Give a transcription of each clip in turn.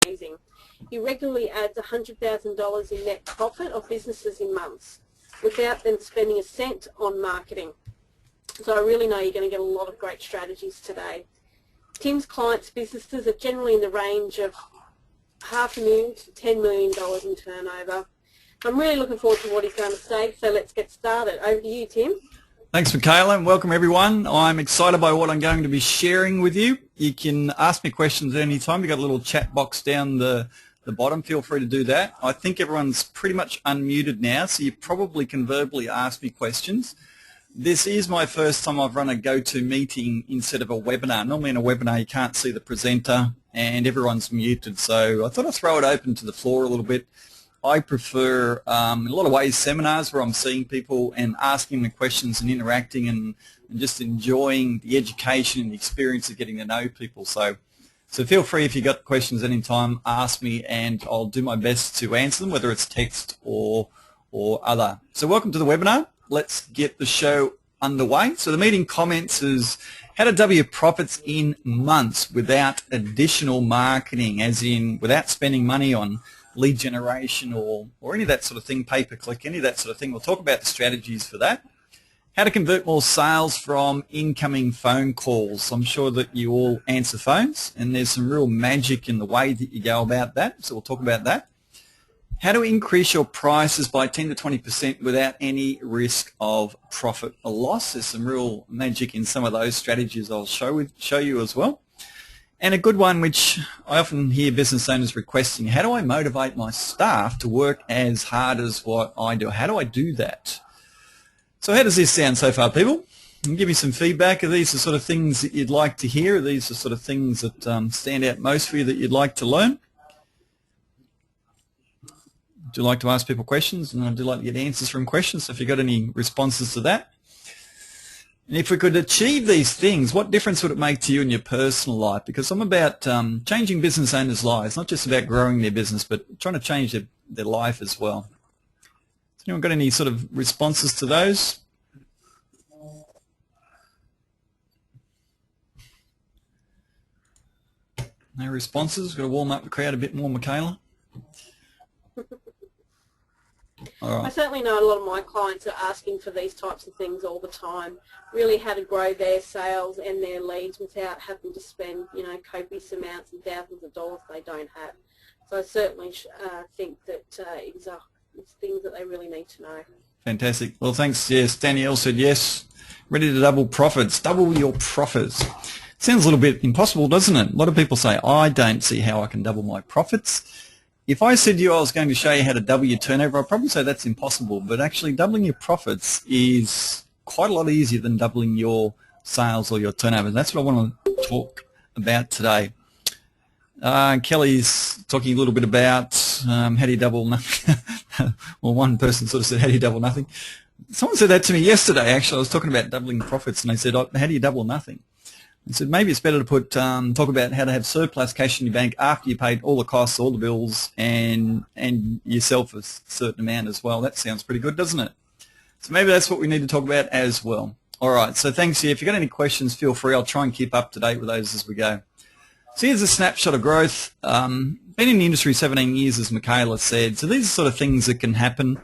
amazing. He regularly adds $100,000 in net profit of businesses in months without them spending a cent on marketing. So I really know you're going to get a lot of great strategies today. Tim's clients' businesses are generally in the range of $500,000 to $10 million in turnover. I'm really looking forward to what he's going to say, so let's get started. Over to you, Tim. Thanks, Michaela, and welcome everyone. I'm excited by what I'm going to be sharing with you. You can ask me questions at any time. You've got a little chat box down the bottom. Feel free to do that. I think everyone's pretty much unmuted now, so you probably can verbally ask me questions. This is my first time I've run a go-to meeting instead of a webinar. Normally in a webinar you can't see the presenter and everyone's muted, so I thought I'd throw it open to the floor a little bit. I prefer, in a lot of ways, seminars where I'm seeing people and asking them questions and interacting and just enjoying the education and the experience of getting to know people. So feel free, if you've got questions at any time, ask me and I'll do my best to answer them, whether it's text or other. So welcome to the webinar. Let's get the show underway. So the meeting comments is how to double your profits in months without additional marketing, as in without spending money on lead generation or any of that sort of thing, pay-per-click, any of that sort of thing. We'll talk about the strategies for that. How to convert more sales from incoming phone calls. I'm sure that you all answer phones, and there's some real magic in the way that you go about that, so we'll talk about that. How to increase your prices by 10 to 20% without any risk of profit or loss. There's some real magic in some of those strategies I'll show you as well. And a good one, which I often hear business owners requesting, how do I motivate my staff to work as hard as what I do? How do I do that? So how does this sound so far, people? And give me some feedback. Are these the sort of things that you'd like to hear? Are these the sort of things that stand out most for you that you'd like to learn? Do you like to ask people questions? And I do like to get answers from questions, so if you've got any responses to that. And if we could achieve these things, what difference would it make to you in your personal life? Because I'm about changing business owners' lives, not just about growing their business, but trying to change their life as well. Has anyone got any sort of responses to those? No responses? Got to warm up the crowd a bit more, Michaela. All right. I certainly know a lot of my clients are asking for these types of things all the time, really how to grow their sales and their leads without having to spend, copious amounts and thousands of dollars they don't have. So I certainly think that it's things that they really need to know. Fantastic. Well, thanks. Yes, Danielle said yes. Ready to double profits. Double your profits. Sounds a little bit impossible, doesn't it? A lot of people say, I don't see how I can double my profits. If I said to you I was going to show you how to double your turnover, I'd probably say that's impossible, but actually doubling your profits is quite a lot easier than doubling your sales or your turnover. And that's what I want to talk about today. Kelly's talking a little bit about how do you double nothing. Well, one person sort of said, how do you double nothing? Someone said that to me yesterday, actually. I was talking about doubling profits, and they said, how do you double nothing? I said, maybe it's better to talk about how to have surplus cash in your bank after you paid all the costs, all the bills, and yourself a certain amount as well. That sounds pretty good, doesn't it? So maybe that's what we need to talk about as well. All right, so thanks here. If you've got any questions, feel free. I'll try and keep up to date with those as we go. So here's a snapshot of growth. Been in the industry 17 years, as Michaela said. So these are sort of things that can happen.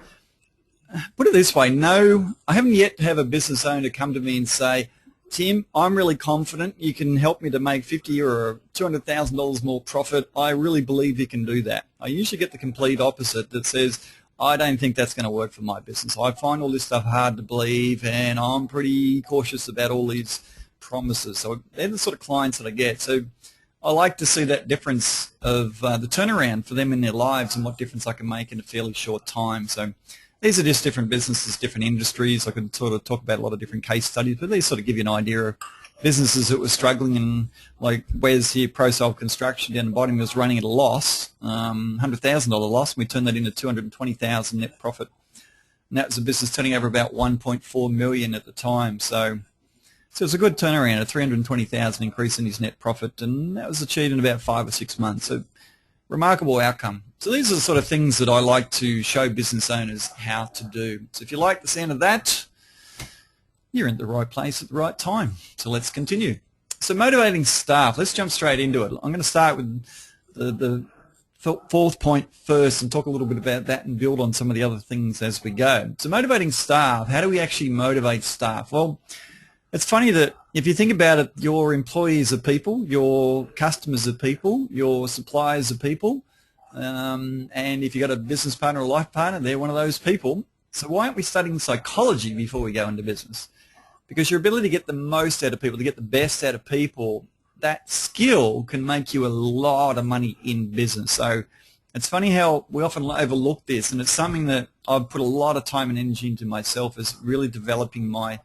Put it this way, no, I haven't yet have a business owner come to me and say, Tim, I'm really confident you can help me to make $50,000 or $200,000 more profit. I really believe you can do that. I usually get the complete opposite that says, I don't think that's going to work for my business. I find all this stuff hard to believe, and I'm pretty cautious about all these promises. So they're the sort of clients that I get. So I like to see that difference of the turnaround for them in their lives and what difference I can make in a fairly short time. So these are just different businesses, different industries. I could sort of talk about a lot of different case studies, but these sort of give you an idea of businesses that were struggling, and like Wes here, ProSolve Construction down the bottom, was running at a loss, $100,000 loss, and we turned that into $220,000 net profit. And that was a business turning over about $1.4 million at the time. So it was a good turnaround, a $320,000 increase in his net profit, and that was achieved in about 5 or 6 months. So remarkable outcome. So these are the sort of things that I like to show business owners how to do. So if you like the sound of that, you're in the right place at the right time. So let's continue. So motivating staff, let's jump straight into it. I'm going to start with the fourth point first and talk a little bit about that and build on some of the other things as we go. So motivating staff, how do we actually motivate staff? Well, it's funny that if you think about it, your employees are people, your customers are people, your suppliers are people, and if you've got a business partner or life partner, they're one of those people. So why aren't we studying psychology before we go into business? Because your ability to get the most out of people, to get the best out of people, that skill can make you a lot of money in business. So it's funny how we often overlook this, and it's something that I've put a lot of time and energy into myself, is really developing my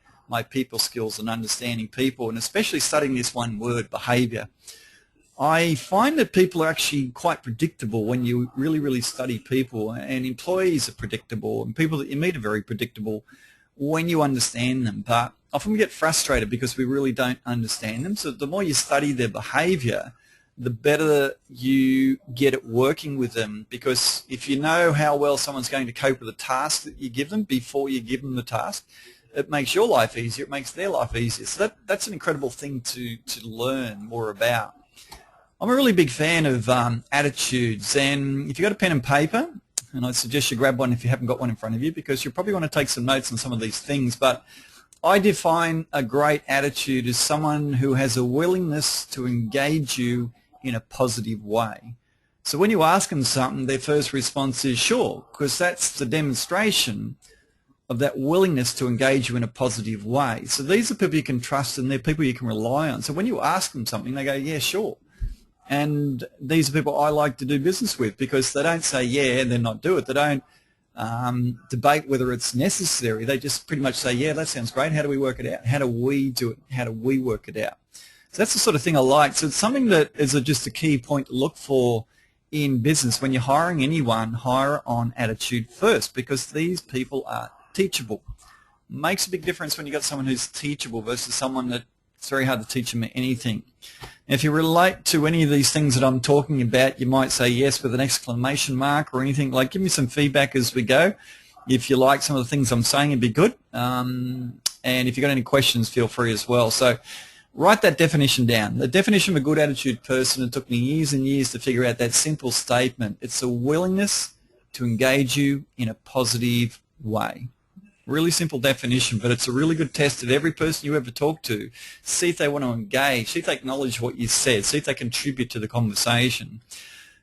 people skills and understanding people, and especially studying this one word, behavior. I find that people are actually quite predictable when you really study people, and employees are predictable, and people that you meet are very predictable when you understand them. But often we get frustrated because we really don't understand them. So the more you study their behavior, the better you get at working with them, because if you know how well someone's going to cope with the task that you give them before you give them the task, it makes your life easier, it makes their life easier. So that's an incredible thing to learn more about. I'm a really big fan of attitudes, and if you've got a pen and paper, and I'd suggest you grab one if you haven't got one in front of you, because you probably want to take some notes on some of these things, but I define a great attitude as someone who has a willingness to engage you in a positive way. So when you ask them something, their first response is sure, because that's the demonstration of that willingness to engage you in a positive way. So these are people you can trust, and they're people you can rely on. So when you ask them something, they go, yeah, sure. And these are people I like to do business with, because they don't say yeah and then not do it. They don't debate whether it's necessary. They just pretty much say, yeah, that sounds great. How do we work it out? How do we do it? How do we work it out? So that's the sort of thing I like. So it's something that is just a key point to look for in business. When you're hiring anyone, hire on attitude first, because these people are teachable. Makes a big difference when you got someone who's teachable versus someone that it's very hard to teach them anything. If you relate to any of these things that I'm talking about, you might say yes with an exclamation mark or anything. Like, give me some feedback as we go. If you like some of the things I'm saying, it'd be good. And if you've got any questions, feel free as well. So write that definition down. The definition of a good attitude person, it took me years and years to figure out that simple statement. It's a willingness to engage you in a positive way. Really simple definition, but it's a really good test of every person you ever talk to. See if they want to engage, see if they acknowledge what you said, see if they contribute to the conversation.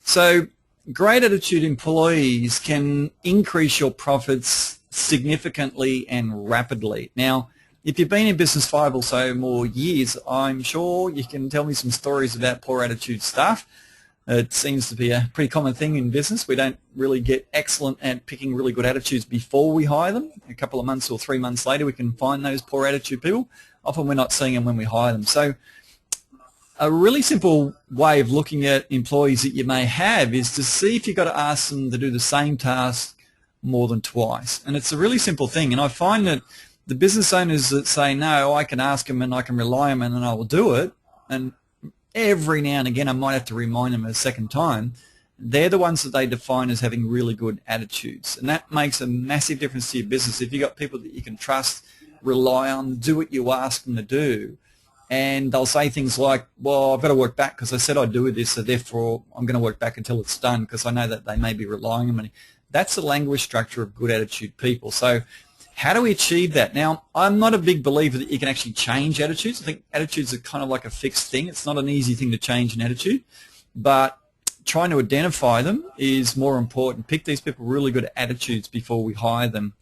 So great attitude employees can increase your profits significantly and rapidly. Now, if you've been in business 5 or so more years, I'm sure you can tell me some stories about poor attitude staff. It seems to be a pretty common thing in business. We don't really get excellent at picking really good attitudes before we hire them. A couple of months or 3 months later, we can find those poor attitude people. Often we're not seeing them when we hire them. So a really simple way of looking at employees that you may have is to see if you've got to ask them to do the same task more than twice. And it's a really simple thing. And I find that the business owners that say, no, I can ask them and I can rely on them and I will do it, and every now and again I might have to remind them a second time, they're the ones that they define as having really good attitudes. And that makes a massive difference to your business. If you've got people that you can trust, rely on, do what you ask them to do, and they'll say things like, well, I've got to work back because I said I'd do this, so therefore I'm going to work back until it's done because I know that they may be relying on me. That's the language structure of good attitude people. So how do we achieve that? Now, I'm not a big believer that you can actually change attitudes. I think attitudes are kind of like a fixed thing. It's not an easy thing to change an attitude, but trying to identify them is more important. Pick these people really good attitudes before we hire them.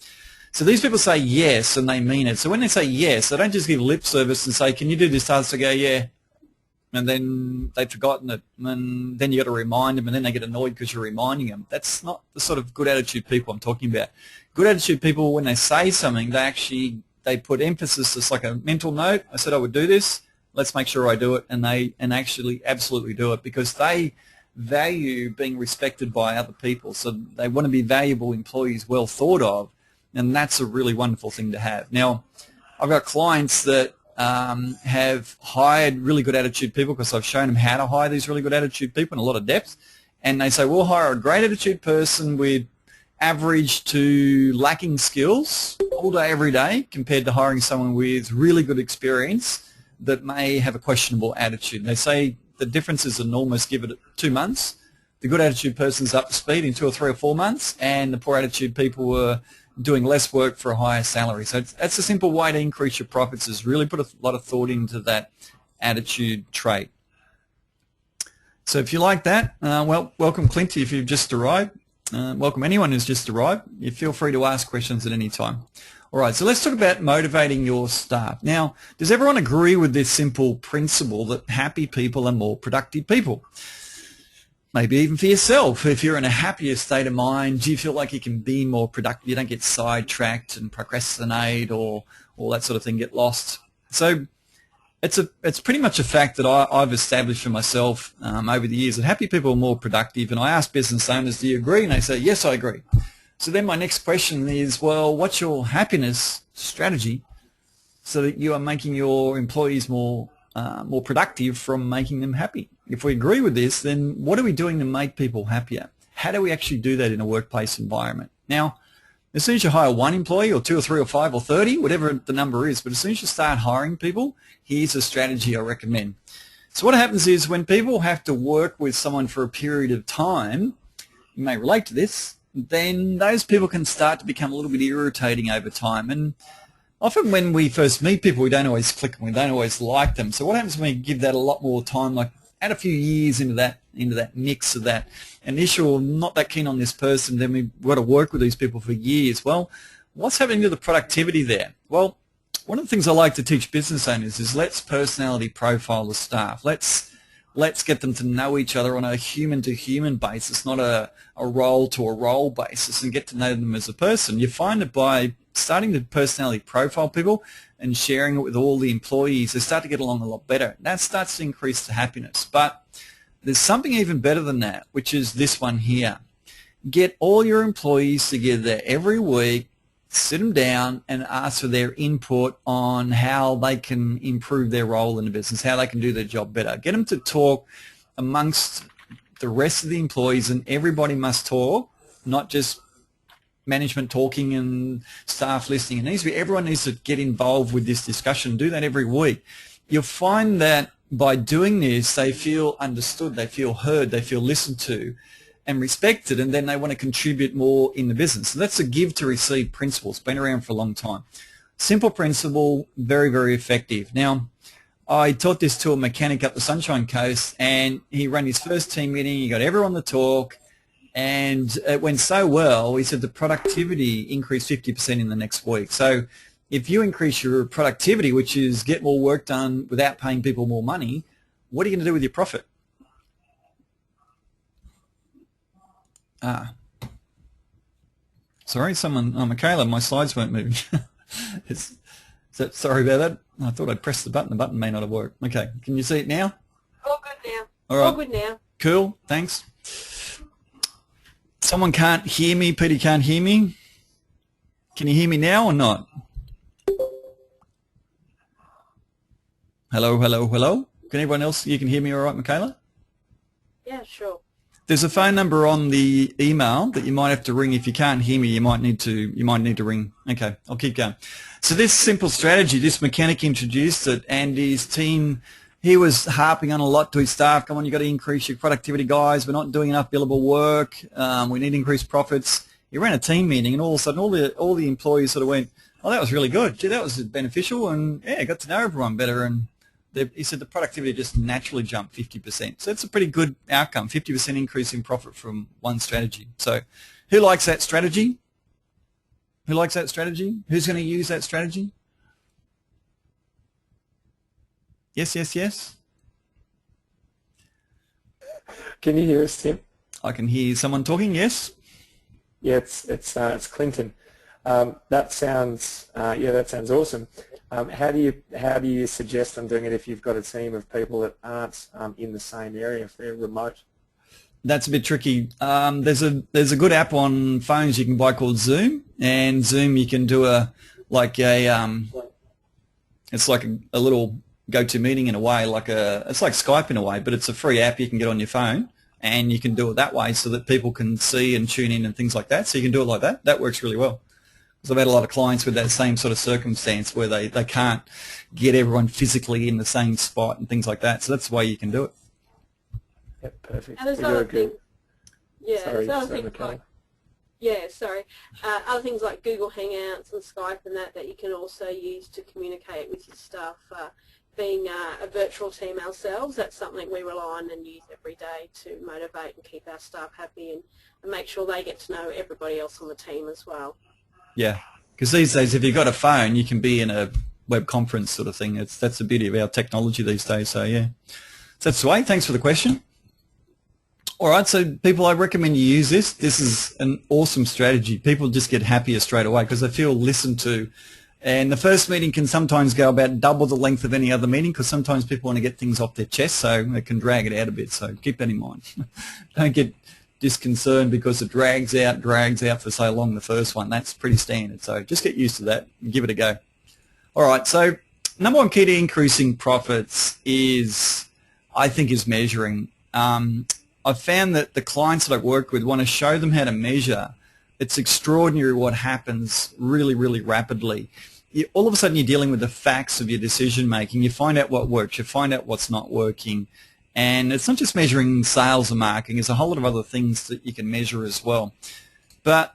So these people say yes and they mean it. So when they say yes, they don't just give lip service and say, can you do this task? They go, yeah. And then they've forgotten it. And then you've got to remind them, and then they get annoyed because you're reminding them. That's not the sort of good attitude people I'm talking about. Good attitude people, when they say something, they put emphasis. It's like a mental note. I said I would do this. Let's make sure I do it. And they actually absolutely do it, because they value being respected by other people. So they want to be valuable employees, well thought of. And that's a really wonderful thing to have. Now, I've got clients that have hired really good attitude people because I've shown them how to hire these really good attitude people in a lot of depth. And they say, we'll hire a great attitude person with average to lacking skills all day, every day, compared to hiring someone with really good experience that may have a questionable attitude. They say the difference is enormous. Give it 2 months. the good attitude person's up to speed in 2 or 3 or 4 months, and the poor attitude people were doing less work for a higher salary. So that's a simple way to increase your profits, is really put a lot of thought into that attitude trait. So if you like that, well, welcome Clinty if you've just arrived. Welcome anyone who's just arrived. You feel free to ask questions at any time. All right, so let's talk about motivating your staff. Now, does everyone agree with this simple principle that happy people are more productive people? Maybe even for yourself. If you're in a happier state of mind, do you feel like you can be more productive? You don't get sidetracked and procrastinate or all that sort of thing, get lost. So it's pretty much a fact that I've established for myself over the years, that happy people are more productive. And I ask business owners, do you agree? And they say, yes, I agree. So then my next question is, well, what's your happiness strategy so that you are making your employees more productive from making them happy? If we agree with this, then what are we doing to make people happier? How do we actually do that in a workplace environment? Now, as soon as you hire 1 employee or 2 or 3 or 5 or 30, whatever the number is, but as soon as you start hiring people, here's a strategy I recommend. So what happens is when people have to work with someone for a period of time, you may relate to this, then those people can start to become a little bit irritating over time. And often when we first meet people, we don't always click and we don't always like them. So what happens when we give that a lot more time, like add a few years into that mix of that initial, not that keen on this person, then we've got to work with these people for years. Well, what's happening to the productivity there? Well, one of the things I like to teach business owners is let's personality profile the staff. Let's get them to know each other on a human-to-human basis, not a role-to-a-role basis, and get to know them as a person. You find that by starting to personality profile people and sharing it with all the employees, they start to get along a lot better. That starts to increase the happiness. But there's something even better than that, which is this one here. Get all your employees together every week, sit them down and ask for their input on how they can improve their role in the business, how they can do their job better. Get them to talk amongst the rest of the employees, and everybody must talk, not just management talking and staff listening. Everyone needs to get involved with this discussion. Do that every week. You'll find that by doing this, they feel understood, they feel heard, they feel listened to and respected, and then they want to contribute more in the business. So that's a give to receive principle. It's been around for a long time. Simple principle, very, very effective. Now, I taught this to a mechanic up the Sunshine Coast, and he ran his first team meeting. He got everyone to talk, and it went so well, he said the productivity increased 50% in the next week. So if you increase your productivity, which is get more work done without paying people more money, what are you going to do with your profit? Sorry, Michaela, my slides weren't moving. Sorry about that. I thought I'd pressed the button. The button may not have worked. Okay, can you see it now? All good now. All right. All good now. Cool, thanks. Someone can't hear me. Peter can't hear me. Can you hear me now or not? Hello, hello, hello. Can everyone else, you can hear me all right, Michaela? Yeah, sure. There's a phone number on the email that you might have to ring. If you can't hear me, you might need to ring. Okay, I'll keep going. So this simple strategy, this mechanic introduced it, and his team, he was harping on a lot to his staff. Come on, you've got to increase your productivity, guys. We're not doing enough billable work. We need increased profits. He ran a team meeting, and all of a sudden, all the employees sort of went, "Oh, that was really good. Gee, that was beneficial." And yeah, got to know everyone better. And he said the productivity just naturally jumped 50%. So it's a pretty good outcome, 50% increase in profit from one strategy. So who likes that strategy? Who likes that strategy? Who's going to use that strategy? Yes, yes, yes. Can you hear us, Tim? I can hear someone talking, yes. Yeah, it's Clinton. That sounds awesome. How do you suggest I'm doing it if you've got a team of people that aren't in the same area, if they're remote? That's a bit tricky. There's a good app on phones you can buy called Zoom, and Zoom you can do it's like a little go-to meeting in a way, it's like Skype in a way, but it's a free app you can get on your phone, and you can do it that way so that people can see and tune in and things like that. So you can do it like that. That works really well. Because I've had a lot of clients with that same sort of circumstance where they can't get everyone physically in the same spot and things like that. So that's the way you can do it. Yep, perfect. Now, there's another thing. Yeah, Sorry, so sorry, Michaela. Other things like Google Hangouts and Skype and that you can also use to communicate with your staff. Being a virtual team ourselves, that's something we rely on and use every day to motivate and keep our staff happy and make sure they get to know everybody else on the team as well. Yeah, because these days if you've got a phone, you can be in a web conference sort of thing. That's the beauty of our technology these days. So yeah, so that's the way. Thanks for the question. All right, so people, I recommend you use this. This is an awesome strategy. People just get happier straight away because they feel listened to. And the first meeting can sometimes go about double the length of any other meeting because sometimes people want to get things off their chest, so they can drag it out a bit. So keep that in mind. Don't get disconcerted because it drags out for so long, the first one. That's pretty standard. So just get used to that and give it a go. All right, so number one key to increasing profits is, I think, is measuring. I've found that the clients that I've worked with want to show them how to measure. It's extraordinary what happens really, really rapidly. All of a sudden you're dealing with the facts of your decision making. You find out what works, you find out what's not working. And it's not just measuring sales and marketing, there's a whole lot of other things that you can measure as well. But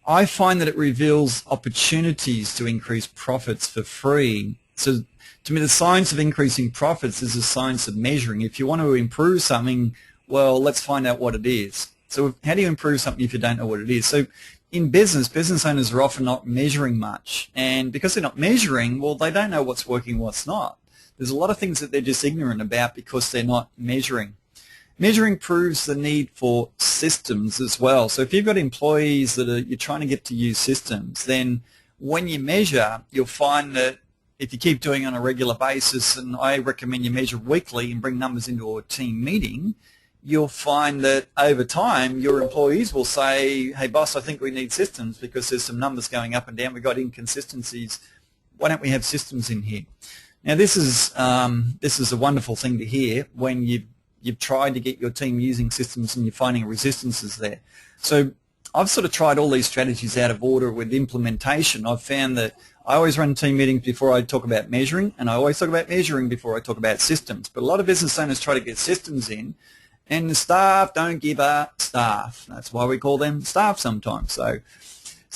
I find that it reveals opportunities to increase profits for free. So to me, the science of increasing profits is the science of measuring. If you want to improve something, well, let's find out what it is. So how do you improve something if you don't know what it is? So in business owners are often not measuring much. And because they're not measuring, well, they don't know what's working, what's not. There's a lot of things that they're just ignorant about because they're not measuring. Measuring proves the need for systems as well. So if you've got employees that you're trying to get to use systems, then when you measure, you'll find that if you keep doing it on a regular basis, and I recommend you measure weekly and bring numbers into a team meeting, you'll find that over time your employees will say, hey boss, I think we need systems because there's some numbers going up and down, we've got inconsistencies, why don't we have systems in here? Now this is a wonderful thing to hear when you've tried to get your team using systems and you're finding resistances there. So I've sort of tried all these strategies out of order with implementation. I've found that I always run team meetings before I talk about measuring, and I always talk about measuring before I talk about systems. But a lot of business owners try to get systems in, and the staff don't give a staff. That's why we call them staff sometimes. So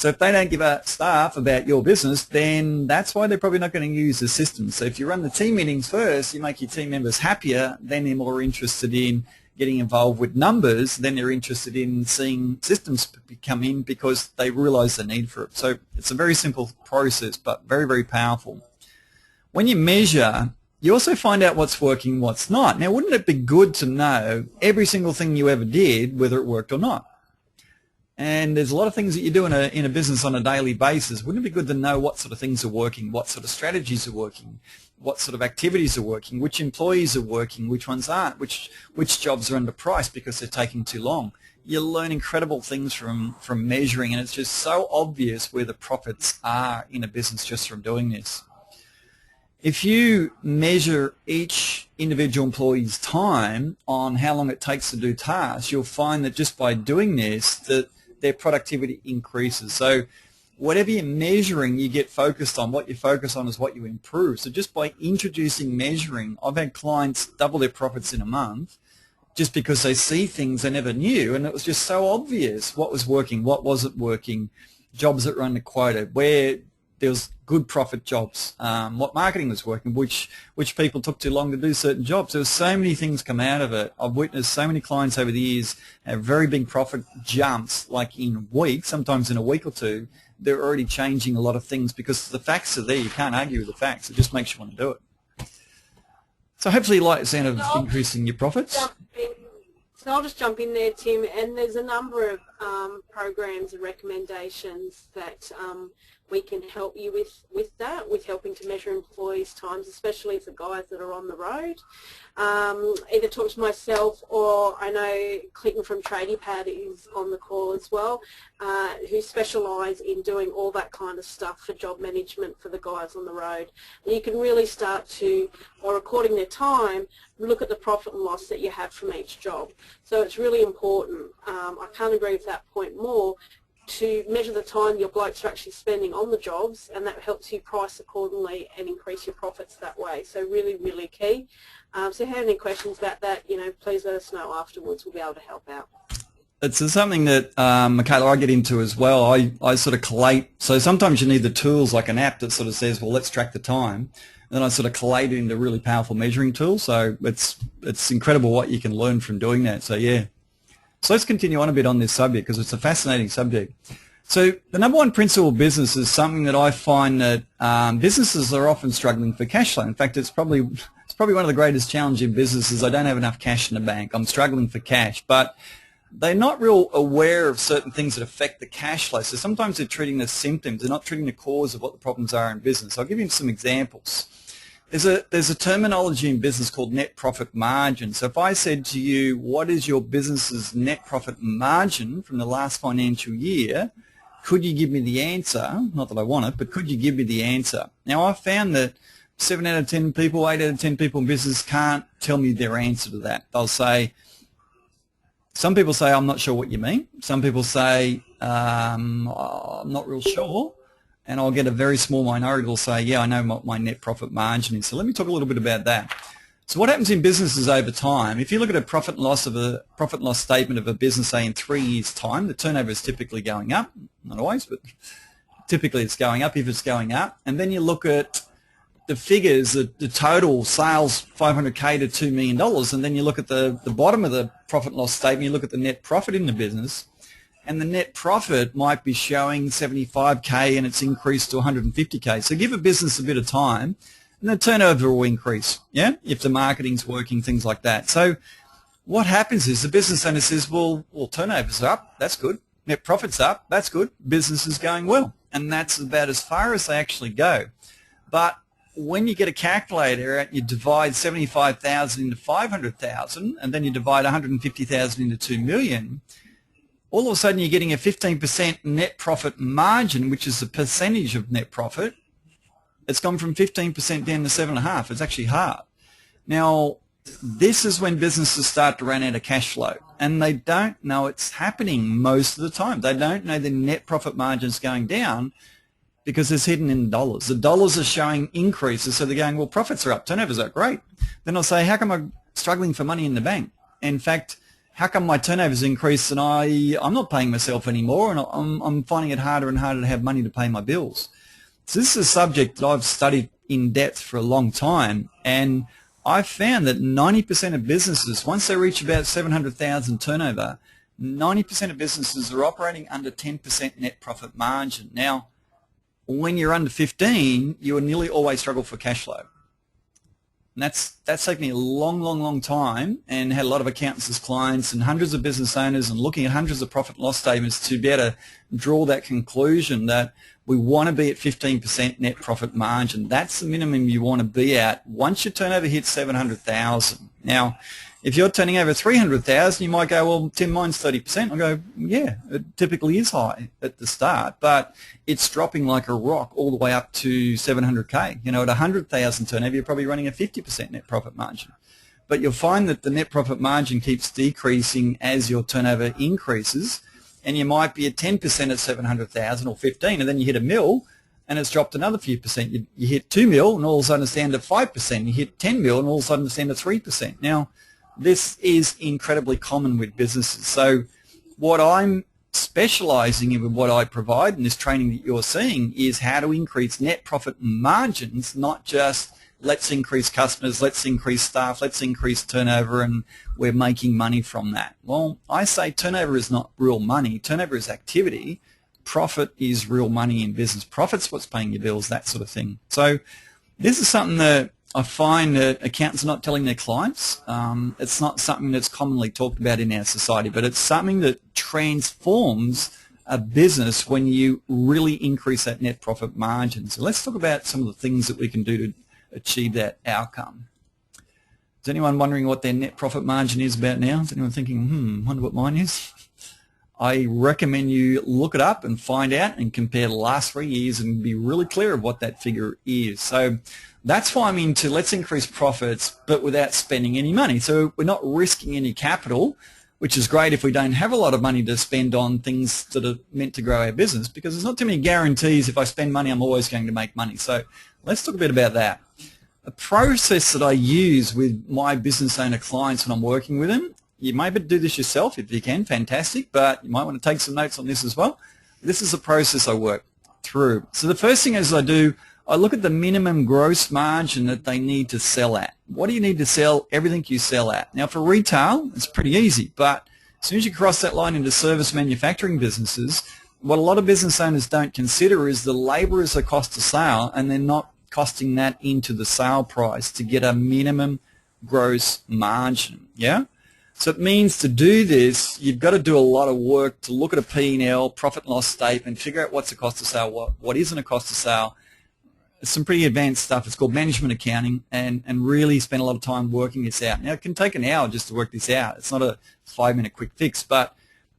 if they don't give a staff about your business, then that's why they're probably not going to use the system. So if you run the team meetings first, you make your team members happier, then they're more interested in getting involved with numbers, then they're interested in seeing systems come in because they realize the need for it. So it's a very simple process, but very, very powerful. When you measure, you also find out what's working, what's not. Now, wouldn't it be good to know every single thing you ever did, whether it worked or not? And there's a lot of things that you do in a business on a daily basis. Wouldn't it be good to know what sort of things are working, what sort of strategies are working, what sort of activities are working, which employees are working, which ones aren't, which jobs are underpriced because they're taking too long? You learn incredible things from measuring, and it's just so obvious where the profits are in a business just from doing this. If you measure each individual employee's time on how long it takes to do tasks, you'll find that just by doing this, that their productivity increases. So whatever you're measuring, you get focused on. What you focus on is what you improve. So just by introducing measuring, I've had clients double their profits in a month just because they see things they never knew, and it was just so obvious what was working, what wasn't working, jobs that were under quota, where there was good profit jobs, what marketing was working, which people took too long to do certain jobs. There were so many things come out of it. I've witnessed so many clients over the years have very big profit jumps, like in weeks, sometimes in a week or two. They're already changing a lot of things because the facts are there. You can't argue with the facts. It just makes you want to do it. So hopefully you like the sound of increasing your profits. So I'll just jump in there, Tim, and there's a number of programs and recommendations that we can help you with that, with helping to measure employees' times, especially for guys that are on the road. Either talk to myself, or I know Clinton from TradiePad is on the call as well, who specialise in doing all that kind of stuff for job management for the guys on the road. And you can really start to, or recording their time, look at the profit and loss that you have from each job. So it's really important. I can't agree with that point more, to measure the time your blokes are actually spending on the jobs, and that helps you price accordingly and increase your profits that way. So really, really key. So if you have any questions about that, please let us know afterwards. We'll be able to help out. It's something that, Michaela, I get into as well. I sort of collate. So sometimes you need the tools like an app that sort of says, well, let's track the time. And then I sort of collate it into really powerful measuring tools. So it's incredible what you can learn from doing that. So, yeah. So let's continue on a bit on this subject because it's a fascinating subject. So the number one principle of business is something that I find that businesses are often struggling for cash flow. In fact, it's probably one of the greatest challenges in business is I don't have enough cash in the bank. I'm struggling for cash. But they're not real aware of certain things that affect the cash flow. So sometimes they're treating the symptoms. They're not treating the cause of what the problems are in business. I'll give you some examples. There's a terminology in business called net profit margin. So if I said to you, what is your business's net profit margin from the last financial year, could you give me the answer? Not that I want it, but could you give me the answer? Now, I've found that 7 out of 10 people, 8 out of 10 people in business can't tell me their answer to that. They'll say, some people say, I'm not sure what you mean. Some people say, I'm not real sure. And I'll get a very small minority that will say, yeah, I know what my net profit margin is. So let me talk a little bit about that. So what happens in businesses over time, if you look at a profit and loss statement of a business, say in 3 years' time, the turnover is typically going up. Not always, but typically it's going up if it's going up. And then you look at the figures, the total sales, $500K to $2 million, and then you look at the bottom of the profit and loss statement, you look at the net profit in the business, and the net profit might be showing $75K and it's increased to $150K. So give a business a bit of time and the turnover will increase, yeah, if the marketing's working, things like that. So what happens is the business owner says, well, turnover's up, that's good. Net profit's up, that's good. Business is going well. And that's about as far as they actually go. But when you get a calculator and you divide 75,000 into 500,000 and then you divide 150,000 into 2 million, all of a sudden you're getting a 15% net profit margin, which is the percentage of net profit. It's gone from 15% down to 7.5%. It's actually hard. Now, this is when businesses start to run out of cash flow, and they don't know it's happening most of the time. They don't know the net profit margin's going down because it's hidden in dollars. The dollars are showing increases, so they're going, well, profits are up, turnovers are up, great. Then I'll say, how come I'm struggling for money in the bank? In fact, how come my turnover's increased and I'm not paying myself anymore, and I'm finding it harder and harder to have money to pay my bills? So this is a subject that I've studied in depth for a long time, and I've found that 90% of businesses, once they reach about 700,000 turnover, 90% of businesses are operating under 10% net profit margin. Now, when you're under 15, you will nearly always struggle for cash flow. And that's taken me a long time, and had a lot of accountants as clients and hundreds of business owners and looking at hundreds of profit and loss statements to be able to draw that conclusion that we want to be at 15% net profit margin. That's the minimum you want to be at once your turnover hits 700,000. Now, if you're turning over 300,000, you might go, well, Tim, mine's 30%. I'll go, yeah, it typically is high at the start, but it's dropping like a rock all the way up to 700K. You know, at 100,000 turnover, you're probably running a 50% net profit margin. But you'll find that the net profit margin keeps decreasing as your turnover increases, and you might be at 10% at 700,000 or 15, and then you hit $1 million, and it's dropped another few percent. You hit $2 million, and all of a sudden it's down to 5%. You hit $10 million, and all of a sudden it's down to 3%. Now, this is incredibly common with businesses. So what I'm specializing in with what I provide in this training that you're seeing is how to increase net profit margins, not just let's increase customers, let's increase staff, let's increase turnover, and we're making money from that. Well, I say turnover is not real money. Turnover is activity. Profit is real money in business. Profit's what's paying your bills, that sort of thing. So this is something that I find that accountants are not telling their clients. It's not something that's commonly talked about in our society, but it's something that transforms a business when you really increase that net profit margin. So let's talk about some of the things that we can do to achieve that outcome. Is anyone wondering what their net profit margin is about now? Is anyone thinking, wonder what mine is? I recommend you look it up and find out and compare the last 3 years and be really clear of what that figure is. So that's why I'm into let's increase profits but without spending any money. So we're not risking any capital, which is great if we don't have a lot of money to spend on things that are meant to grow our business, because there's not too many guarantees if I spend money I'm always going to make money. So let's talk a bit about that. A process that I use with my business owner clients when I'm working with them You may do this yourself if you can, fantastic, but you might want to take some notes on this as well. This is a process I work through. So the first thing is I look at the minimum gross margin that they need to sell at. What do you need to sell? Everything you sell at. Now for retail, it's pretty easy, but as soon as you cross that line into service manufacturing businesses, what a lot of business owners don't consider is the labour is a cost of sale, and they're not costing that into the sale price to get a minimum gross margin. Yeah? So it means to do this, you've got to do a lot of work to look at a P&L, profit and loss statement, figure out what's a cost of sale, what isn't a cost of sale. It's some pretty advanced stuff. It's called management accounting, and really spend a lot of time working this out. Now, it can take an hour just to work this out. It's not a 5-minute quick fix, but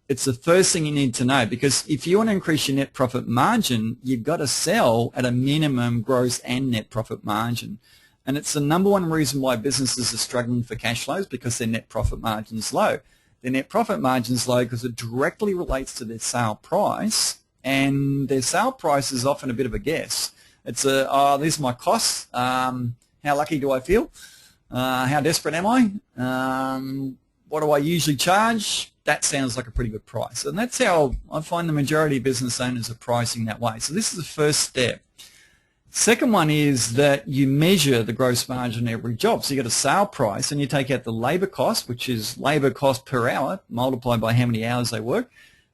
it's the first thing you need to know, because if you want to increase your net profit margin, you've got to sell at a minimum gross and net profit margin. And it's the number one reason why businesses are struggling for cash flows, because their net profit margin is low. Their net profit margin is low because it directly relates to their sale price, and their sale price is often a bit of a guess. It's these are my costs. How lucky do I feel? How desperate am I? What do I usually charge? That sounds like a pretty good price. And that's how I find the majority of business owners are pricing that way. So this is the first step. Second one is that you measure the gross margin in every job. So you got a sale price and you take out the labour cost, which is labour cost per hour, multiplied by how many hours they work.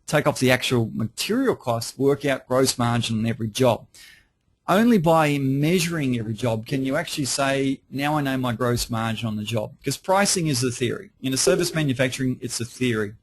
Take off the actual material cost, work out gross margin in every job. Only by measuring every job can you actually say, now I know my gross margin on the job, because pricing is a theory. In a service manufacturing, it's a theory.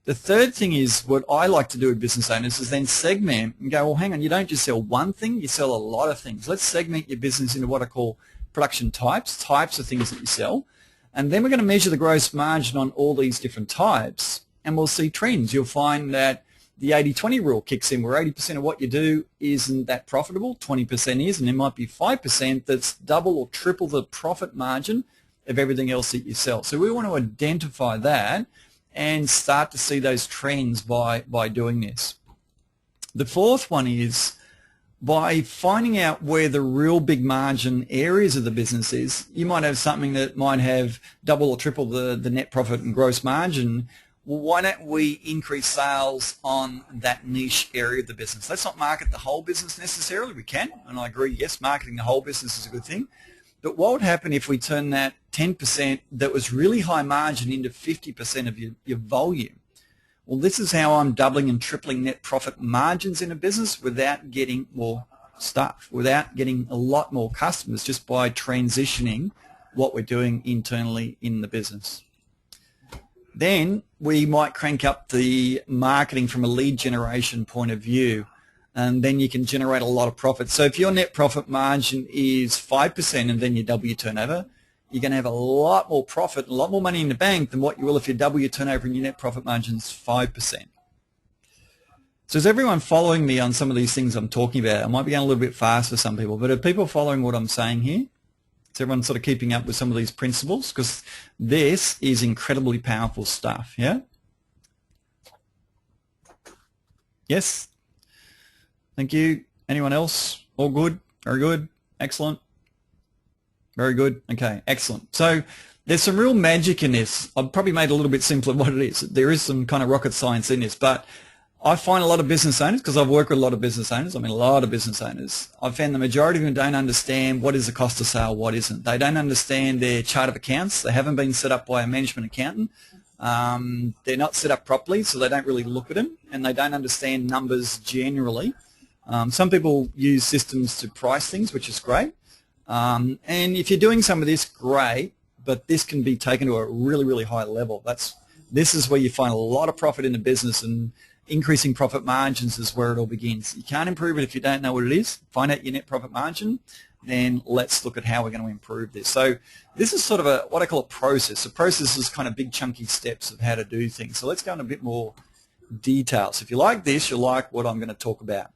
The third thing is, what I like to do with business owners is then segment and go, well, hang on, you don't just sell one thing, you sell a lot of things. Let's segment your business into what I call production types of things that you sell. And then we're going to measure the gross margin on all these different types, and we'll see trends. You'll find that the 80-20 rule kicks in, where 80% of what you do isn't that profitable, 20% is, and there might be 5% that's double or triple the profit margin of everything else that you sell. So we want to identify that and start to see those trends by doing this. The fourth one is by finding out where the real big margin areas of the business is. You might have something that might have double or triple the net profit and gross margin. Well, why don't we increase sales on that niche area of the business? Let's not market the whole business necessarily. We can, and I agree, yes, marketing the whole business is a good thing. But what would happen if we turn that 10% that was really high margin into 50% of your volume? Well, this is how I'm doubling and tripling net profit margins in a business without getting more staff, without getting a lot more customers, just by transitioning what we're doing internally in the business. Then we might crank up the marketing from a lead generation point of view, and then you can generate a lot of profit. So if your net profit margin is 5% and then you double your turnover, you're going to have a lot more profit, a lot more money in the bank than what you will if you double your turnover and your net profit margin is 5%. So is everyone following me on some of these things I'm talking about? I might be going a little bit fast for some people, but are people following what I'm saying here? Is everyone sort of keeping up with some of these principles? Because this is incredibly powerful stuff, yeah? Yes? Thank you. Anyone else? All good? Very good. Excellent. Very good. Okay, excellent. So there's some real magic in this. I've probably made it a little bit simpler what it is. There is some kind of rocket science in this, but I find a lot of business owners, because I've worked with a lot of business owners, a lot of business owners, I've found the majority of them don't understand what is the cost of sale, what isn't. They don't understand their chart of accounts. They haven't been set up by a management accountant. They're not set up properly, so they don't really look at them, and they don't understand numbers generally. Some people use systems to price things, which is great. And if you're doing some of this, great, but this can be taken to a really, really high level. This is where you find a lot of profit in the business, and increasing profit margins is where it all begins. You can't improve it if you don't know what it is. Find out your net profit margin, then let's look at how we're going to improve this. So this is sort of what I call a process. A process is kind of big chunky steps of how to do things. So let's go into a bit more detail. So if you like this, you'll like what I'm going to talk about.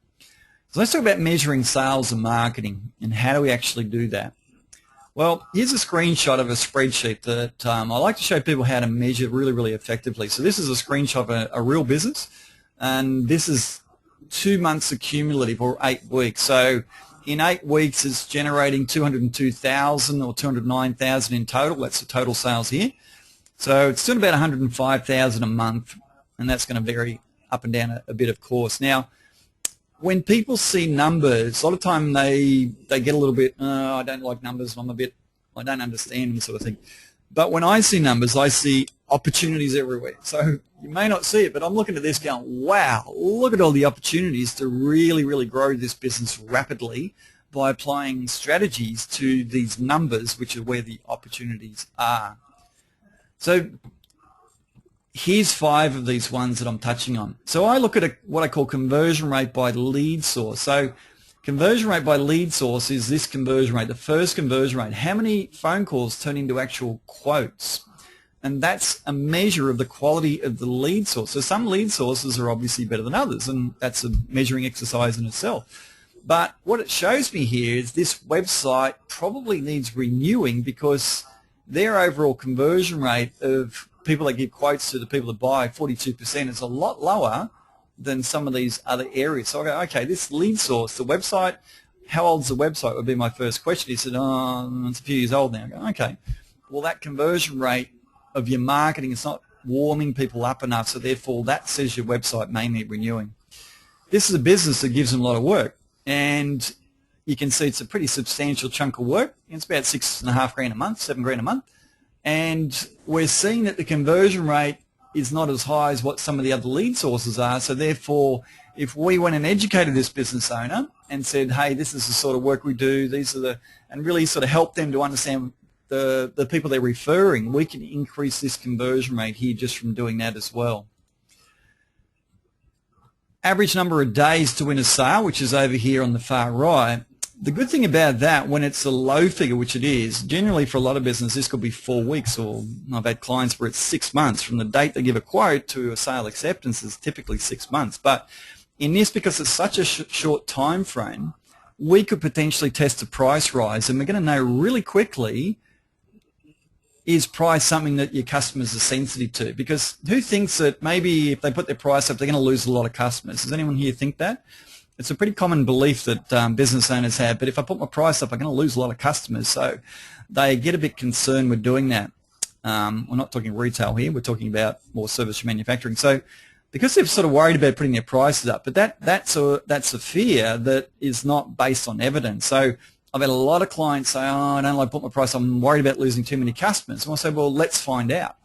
So let's talk about measuring sales and marketing, and how do we actually do that? Well, here's a screenshot of a spreadsheet that I like to show people how to measure really, really effectively. So this is a screenshot of a real business, and this is 2 months accumulative, or 8 weeks. So in 8 weeks, it's generating 202,000 or 209,000 in total. That's the total sales here. So it's still about 105,000 a month, and that's going to vary up and down a bit, of course. Now, when people see numbers, a lot of time they get a little bit, I don't like numbers, I don't understand them, sort of thing. But when I see numbers, I see opportunities everywhere. So you may not see it, but I'm looking at this going, wow, look at all the opportunities to really, really grow this business rapidly by applying strategies to these numbers, which are where the opportunities are. So here's 5 of these ones that I'm touching on. So I look at what I call conversion rate by lead source. So conversion rate by lead source is this conversion rate, the first conversion rate. How many phone calls turn into actual quotes? And that's a measure of the quality of the lead source. So some lead sources are obviously better than others, and that's a measuring exercise in itself. But what it shows me here is this website probably needs renewing because their overall conversion rate of people that give quotes to the people that buy, 42%, is a lot lower than some of these other areas. So I go, okay, this lead source, the website, how old is the website would be my first question. He said, oh, it's a few years old now. I go, okay, well, that conversion rate of your marketing is not warming people up enough, so therefore that says your website may need renewing. This is a business that gives them a lot of work, and you can see it's a pretty substantial chunk of work. It's about $6.5 grand a month, $7 grand a month, and we're seeing that the conversion rate is not as high as what some of the other lead sources are. So therefore, if we went and educated this business owner and said, hey, this is the sort of work we do, these are the, and really sort of help them to understand the people they're referring, we can increase this conversion rate here just from doing that as well. Average number of days to win a sale, which is over here on the far right. The good thing about that, when it's a low figure, which it is, generally for a lot of business, this could be 4 weeks, or I've had clients where it's 6 months. From the date they give a quote to a sale acceptance is typically 6 months. But in this, because it's such a short time frame, we could potentially test a price rise, and we're going to know really quickly, is price something that your customers are sensitive to? Because who thinks that maybe if they put their price up, they're going to lose a lot of customers? Does anyone here think that? It's a pretty common belief that business owners have, but if I put my price up, I'm going to lose a lot of customers. So they get a bit concerned with doing that. We're not talking retail here. We're talking about more service manufacturing. So because they're sort of worried about putting their prices up, but that's a fear that is not based on evidence. So I've had a lot of clients say, oh, I don't like to put my price up. I'm worried about losing too many customers. And I say, well, let's find out.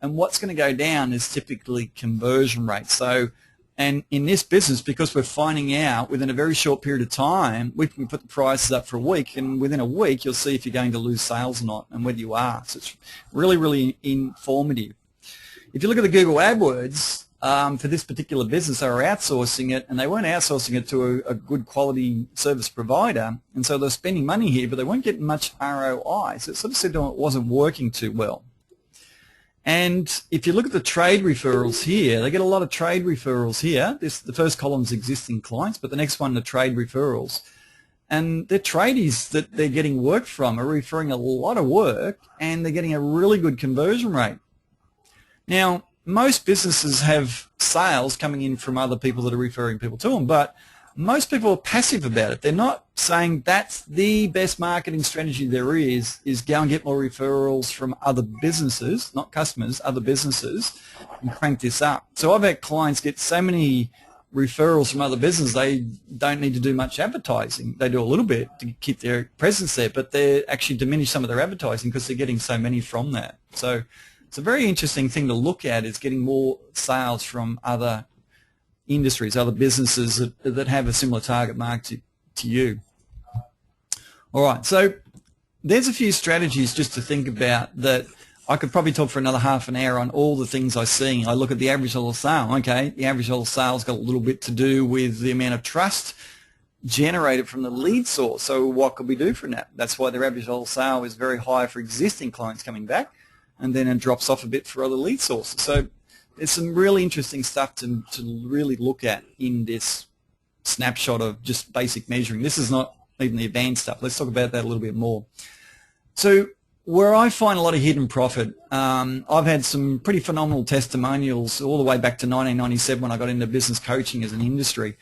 And what's going to go down is typically conversion rate. So, and in this business, because we're finding out within a very short period of time, we can put the prices up for a week, and within a week you'll see if you're going to lose sales or not and whether you are. So it's really, really informative. If you look at the Google AdWords, for this particular business, they were outsourcing it, and they weren't outsourcing it to a good quality service provider, and so they're spending money here, but they weren't getting much ROI. So it sort of said it wasn't working too well. And if you look at the trade referrals here, they get a lot of trade referrals here. The first column is existing clients, but the next one, the trade referrals. And the tradies that they're getting work from are referring a lot of work, and they're getting a really good conversion rate. Now, most businesses have sales coming in from other people that are referring people to them, but most people are passive about it. They're not saying that's the best marketing strategy there is go and get more referrals from other businesses, not customers, other businesses, and crank this up. So I've had clients get so many referrals from other businesses, they don't need to do much advertising. They do a little bit to keep their presence there, but they actually diminish some of their advertising because they're getting so many from that. So it's a very interesting thing to look at, is getting more sales from other industries, other businesses that have a similar target market to you. All right, so there's a few strategies just to think about that I could probably talk for another half an hour on all the things I'm seeing. I look at the average dollar sale. Okay, the average dollar sale's got a little bit to do with the amount of trust generated from the lead source. So what could we do from that? That's why their average dollar sale is very high for existing clients coming back, and then it drops off a bit for other lead sources. So there's some really interesting stuff to really look at in this snapshot of just basic measuring. This is not even the advanced stuff. Let's talk about that a little bit more. So where I find a lot of hidden profit, I've had some pretty phenomenal testimonials all the way back to 1997 when I got into business coaching as an industry.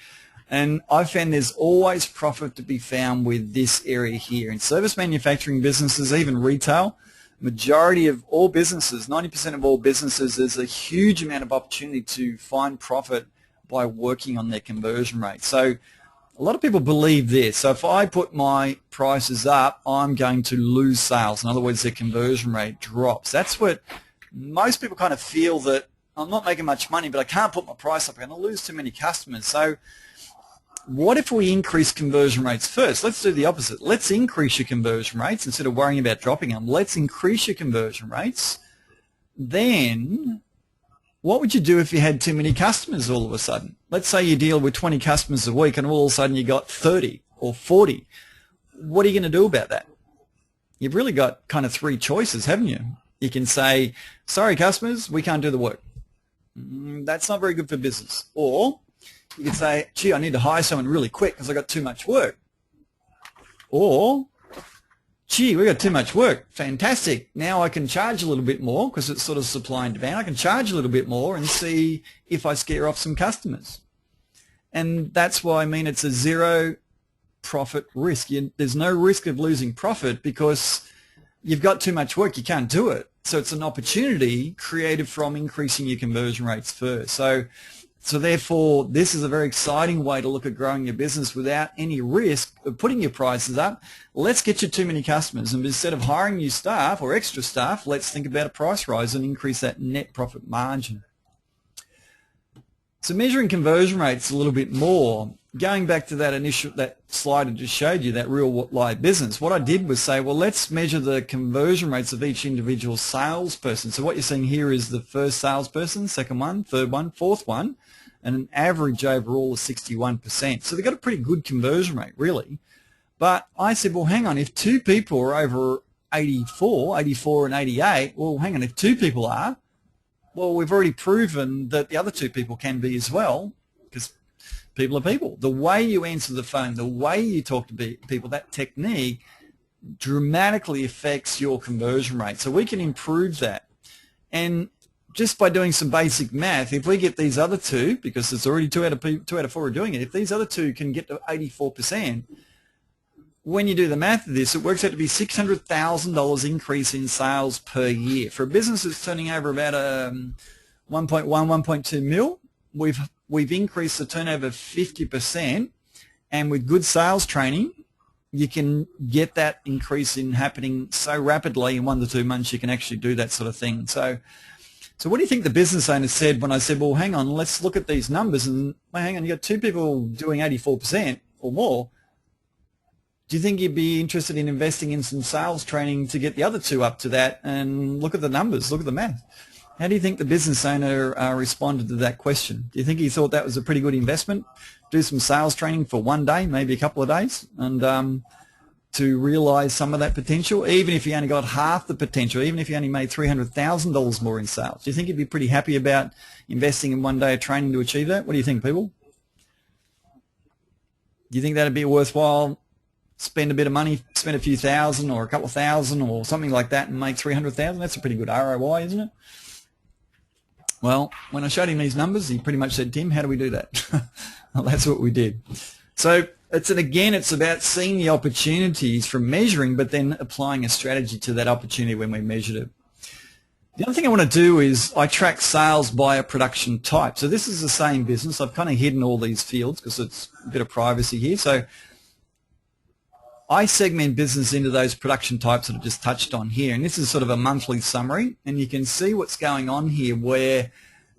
And I found there's always profit to be found with this area here. In service manufacturing businesses, even retail, majority of all businesses, 90% of all businesses, there's a huge amount of opportunity to find profit by working on their conversion rate. So a lot of people believe this. So if I put my prices up, I'm going to lose sales. In other words, their conversion rate drops. That's what most people kind of feel, that I'm not making much money, but I can't put my price up. I'm going to lose too many customers. So what if we increase conversion rates first? Let's do the opposite. Let's increase your conversion rates instead of worrying about dropping them. Let's increase your conversion rates. Then what would you do if you had too many customers all of a sudden? Let's say you deal with 20 customers a week and all of a sudden you got 30 or 40. What are you going to do about that? You've really got kind of three choices, haven't you? You can say, sorry customers, we can't do the work. That's not very good for business. Or you could say, gee, I need to hire someone really quick because I've got too much work. Or, gee, we've got too much work. Fantastic. Now I can charge a little bit more because it's sort of supply and demand. I can charge a little bit more and see if I scare off some customers. And that's why I mean it's a zero profit risk. There's no risk of losing profit because you've got too much work. You can't do it. So it's an opportunity created from increasing your conversion rates first. So therefore, this is a very exciting way to look at growing your business without any risk of putting your prices up. Let's get you too many customers, and instead of hiring new staff or extra staff, let's think about a price rise and increase that net profit margin. So measuring conversion rates a little bit more, going back to that slide I just showed you, that real live business, what I did was say, well, let's measure the conversion rates of each individual salesperson. So what you're seeing here is the first salesperson, second one, third one, fourth one, and an average overall of 61%. So they've got a pretty good conversion rate, really. But I said, well, hang on, if two people are over 84 and 88, well, hang on, if two people are, well, we've already proven that the other two people can be as well, because people are people. The way you answer the phone, the way you talk to people, that technique dramatically affects your conversion rate. So we can improve that. And just by doing some basic math, if we get these other two, because it's already two out of four are doing it, if these other two can get to 84%, when you do the math of this, it works out to be $600,000 increase in sales per year. For a business that's turning over about 1.1, 1.2 mil, we've increased the turnover 50%, and with good sales training, you can get that increase in happening so rapidly in 1 to 2 months. You can actually do that sort of thing. So what do you think the business owner said when I said, well, hang on, let's look at these numbers, and well, hang on, you got two people doing 84% or more. Do you think you'd be interested in investing in some sales training to get the other two up to that? And look at the numbers, look at the math. How do you think the business owner responded to that question? Do you think he thought that was a pretty good investment? Do some sales training for one day, maybe a couple of days, and to realize some of that potential, even if you only got half the potential, even if you only made $300,000 more in sales? Do you think you'd be pretty happy about investing in 1 day of training to achieve that? What do you think, people? Do you think that'd be worthwhile? Spend a bit of money, spend a few thousand or a couple of thousand or something like that and make $300,000? That's a pretty good ROI, isn't it? Well, when I showed him these numbers, he pretty much said, Tim, how do we do that? Well, that's what we did. So it's about seeing the opportunities from measuring, but then applying a strategy to that opportunity when we measured it. The other thing I want to do is I track sales by a production type. So this is the same business. I've kind of hidden all these fields because it's a bit of privacy here. So I segment business into those production types that I've just touched on here, and this is sort of a monthly summary, and you can see what's going on here where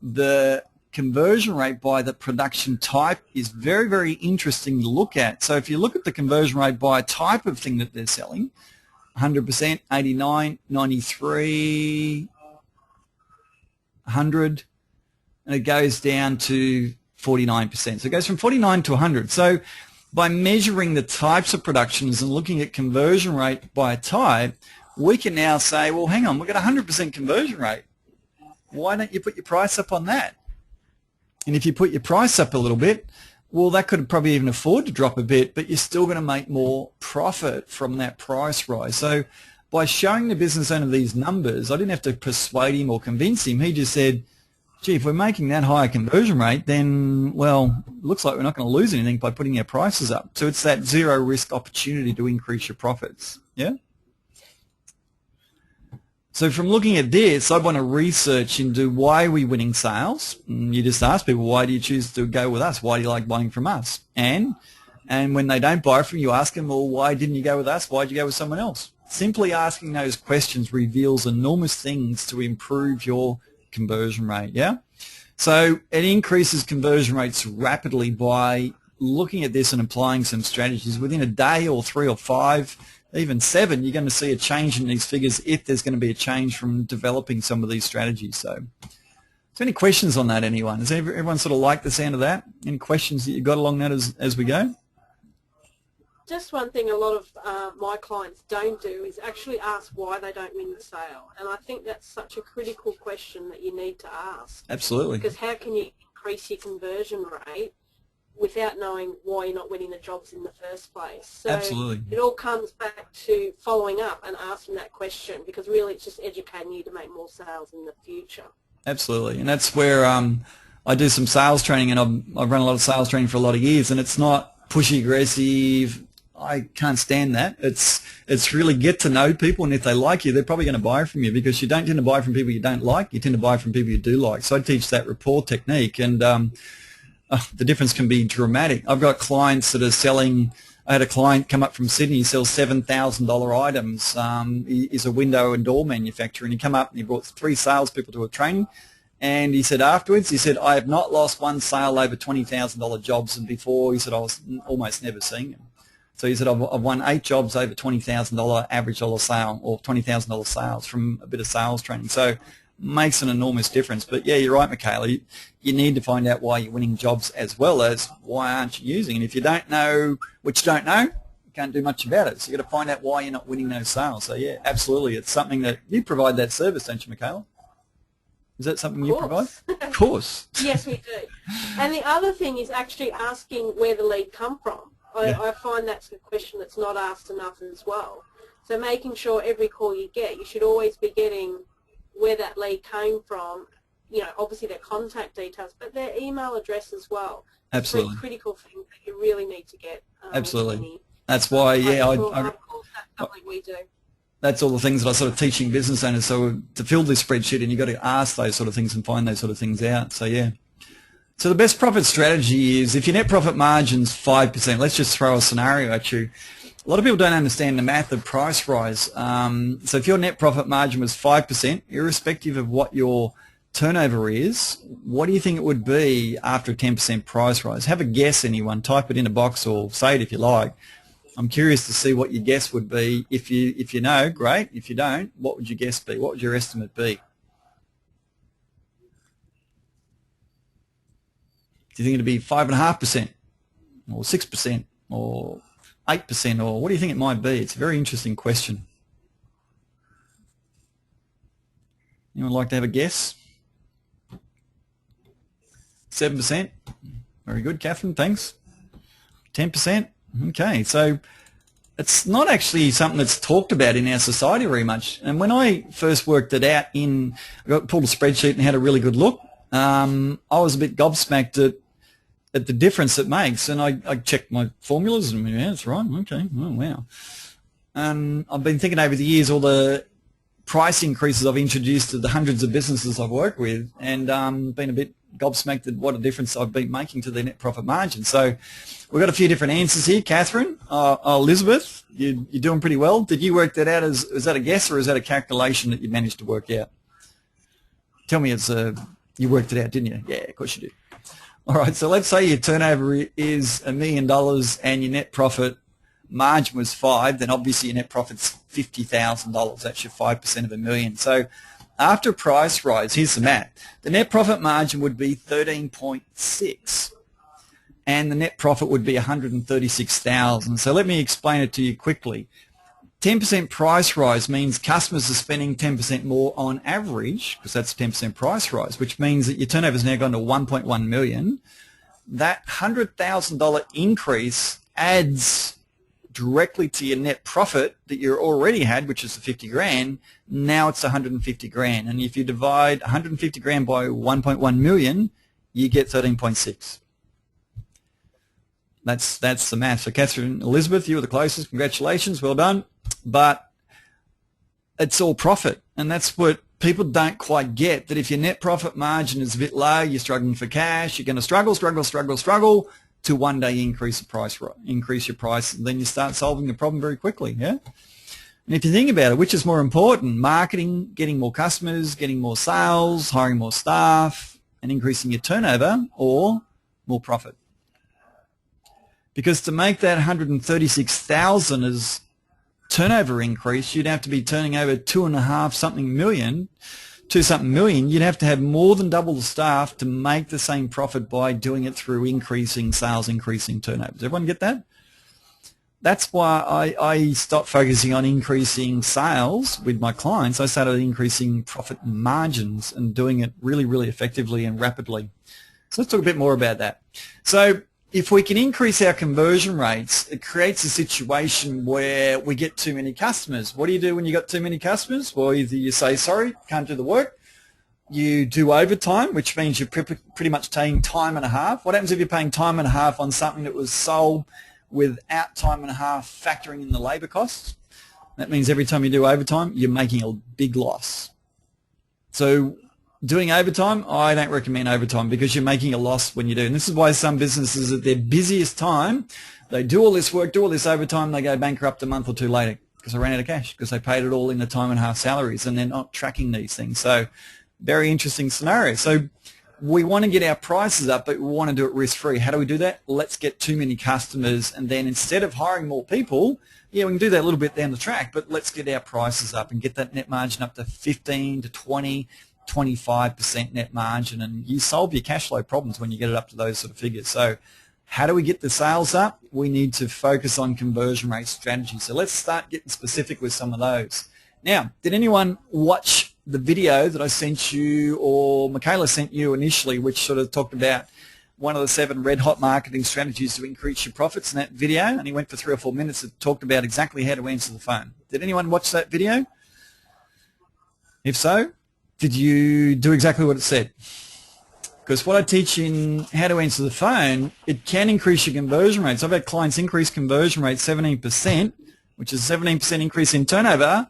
the conversion rate by the production type is very, very interesting to look at. So if you look at the conversion rate by a type of thing that they're selling, 100%, 89, 93, 100, and it goes down to 49%. So it goes from 49 to 100. So by measuring the types of productions and looking at conversion rate by a type, we can now say, well, hang on, we've got a 100% conversion rate. Why don't you put your price up on that? And if you put your price up a little bit, well, that could probably even afford to drop a bit, but you're still going to make more profit from that price rise. So by showing the business owner these numbers, I didn't have to persuade him or convince him. He just said, gee, if we're making that higher conversion rate, then, well, it looks like we're not going to lose anything by putting our prices up. So it's that zero risk opportunity to increase your profits. Yeah? So from looking at this, I want to research into why are we winning sales. You just ask people, why do you choose to go with us? Why do you like buying from us? And when they don't buy from you, ask them, well, why didn't you go with us? Why did you go with someone else? Simply asking those questions reveals enormous things to improve your conversion rate, yeah? So it increases conversion rates rapidly by looking at this and applying some strategies. Within a day or 3 or 5, even 7, you're going to see a change in these figures if there's going to be a change from developing some of these strategies. So any questions on that, anyone? Does everyone sort of like the sound of that? Any questions that you got along that as we go? Just one thing a lot of my clients don't do is actually ask why they don't win the sale. And I think that's such a critical question that you need to ask. Absolutely. Because how can you increase your conversion rate without knowing why you're not winning the jobs in the first place? So absolutely. It all comes back to following up and asking that question, because really it's just educating you to make more sales in the future. Absolutely. And that's where I do some sales training, and I've run a lot of sales training for a lot of years, and it's not pushy, aggressive. I can't stand that. It's really get to know people, and if they like you, they're probably going to buy from you, because you don't tend to buy from people you don't like. You tend to buy from people you do like. So I teach that rapport technique, and the difference can be dramatic. I've got clients that are selling. I had a client come up from Sydney. He sells $7,000 items. He's a window and door manufacturer, and he come up and he brought 3 salespeople to a training. And he said afterwards, he said, I have not lost one sale over $20,000 jobs, and before he said I was almost never seeing him. So he said, I've won 8 jobs over $20,000 average dollar sale, or $20,000 sales from a bit of sales training. So makes an enormous difference. But yeah, you're right, Michaela. You need to find out why you're winning jobs as well as why aren't you using. And if you don't know what you don't know, you can't do much about it. So you've got to find out why you're not winning those sales. So yeah, absolutely. It's something that you provide that service, don't you, Michaela? Is that something you provide? Of course. Yes, we do. And the other thing is actually asking where the lead come from. I find that's a question that's not asked enough as well. So making sure every call you get, you should always be getting where that lead came from, you know, obviously their contact details, but their email address as well. Absolutely. It's a critical thing that you really need to get. Absolutely. That's why, yeah, that's something we do. That's all the things that I sort of teaching business owners. So to fill this spreadsheet, and you've got to ask those sort of things and find those sort of things out. So yeah. So the best profit strategy is if your net profit margin's 5%, let's just throw a scenario at you. A lot of people don't understand the math of price rise. So if your net profit margin was 5%, irrespective of what your turnover is, what do you think it would be after a 10% price rise? Have a guess, anyone. Type it in a box or say it if you like. I'm curious to see what your guess would be. If you know, great. If you don't, what would your guess be? What would your estimate be? Do you think it'd be 5.5% or 6% or 8%, or what do you think it might be? It's a very interesting question. Anyone like to have a guess? 7%? Very good, Catherine, thanks. 10%? Okay, so it's not actually something that's talked about in our society very much. And when I first worked it out I pulled a spreadsheet and had a really good look, I was a bit gobsmacked at the difference it makes, and I checked my formulas, and yeah, that's right, okay, oh wow. I've been thinking over the years all the price increases I've introduced to the hundreds of businesses I've worked with, and been a bit gobsmacked at what a difference I've been making to their net profit margin. So we've got a few different answers here. Catherine, Elizabeth, you're doing pretty well. Did you work that out? Is that a guess, or is that a calculation that you managed to work out? Tell me you worked it out, didn't you? Yeah, of course you did. All right, so let's say your turnover is $1 million and your net profit margin was 5, then obviously your net profit's $50,000. That's your 5% of $1 million. So after price rise, here's the math. The net profit margin would be 13.6, and the net profit would be $136,000. So let me explain it to you quickly. 10% price rise means customers are spending 10% more on average, because that's a 10% price rise, which means that your turnover has now gone to 1.1 million. That $100,000 increase adds directly to your net profit that you already had, which is the 50 grand. Now it's 150 grand. And if you divide 150 grand by 1.1 million, you get 13.6. That's the math. So Catherine, Elizabeth, you were the closest. Congratulations. Well done. But it's all profit. And that's what people don't quite get, that if your net profit margin is a bit low, you're struggling for cash, you're going to struggle to one day increase your price, and then you start solving the problem very quickly. Yeah. And if you think about it, which is more important, marketing, getting more customers, getting more sales, hiring more staff, and increasing your turnover, or more profit? Because to make that 136,000 as turnover increase, you'd have to be turning over 2.5 million. You'd have to have more than double the staff to make the same profit by doing it through increasing sales, increasing turnover. Does everyone get that? That's why I stopped focusing on increasing sales with my clients. I started increasing profit margins and doing it really, really effectively and rapidly. So let's talk a bit more about that. So if we can increase our conversion rates, it creates a situation where we get too many customers. What do you do when you got too many customers? Well, either you say, sorry, can't do the work. You do overtime, which means you're pretty much paying time and a half. What happens if you're paying time and a half on something that was sold without time and a half factoring in the labour costs? That means every time you do overtime, you're making a big loss. So doing overtime, I don't recommend overtime because you're making a loss when you do. And this is why some businesses at their busiest time, they do all this work, do all this overtime, they go bankrupt a month or two later because they ran out of cash, because they paid it all in the time and a half salaries, and they're not tracking these things. So very interesting scenario. So we want to get our prices up, but we want to do it risk-free. How do we do that? Let's get too many customers, and then instead of hiring more people, yeah, we can do that a little bit down the track, but let's get our prices up and get that net margin up to 15 to 20, 25% net margin, and you solve your cash flow problems when you get it up to those sort of figures. So how do we get the sales up? We need to focus on conversion rate strategies. So let's start getting specific with some of those. Now, did anyone watch the video that I sent you, or Michaela sent you initially, which sort of talked about one of the 7 red-hot marketing strategies to increase your profits in that video? And he went for 3 or 4 minutes and talked about exactly how to answer the phone. Did anyone watch that video? If so, did you do exactly what it said? Because what I teach in how to answer the phone, it can increase your conversion rates. I've had clients increase conversion rate 17%, which is a 17% increase in turnover,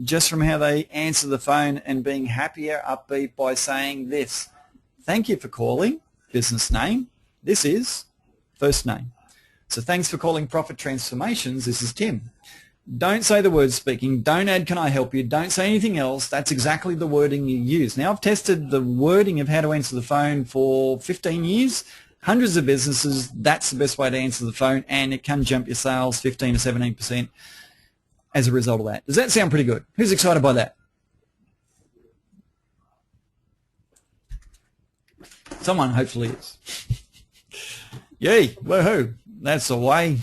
just from how they answer the phone and being happier, upbeat by saying this: thank you for calling, business name, this is first name. So thanks for calling Profit Transformations, this is Tim. Don't say the word speaking, don't add can I help you, don't say anything else. That's exactly the wording you use. Now, I've tested the wording of how to answer the phone for 15 years, hundreds of businesses. That's the best way to answer the phone, and it can jump your sales 15 to 17% as a result of that. Does that sound pretty good? Who's excited by that? Someone hopefully is. Yay, woohoo, that's the way.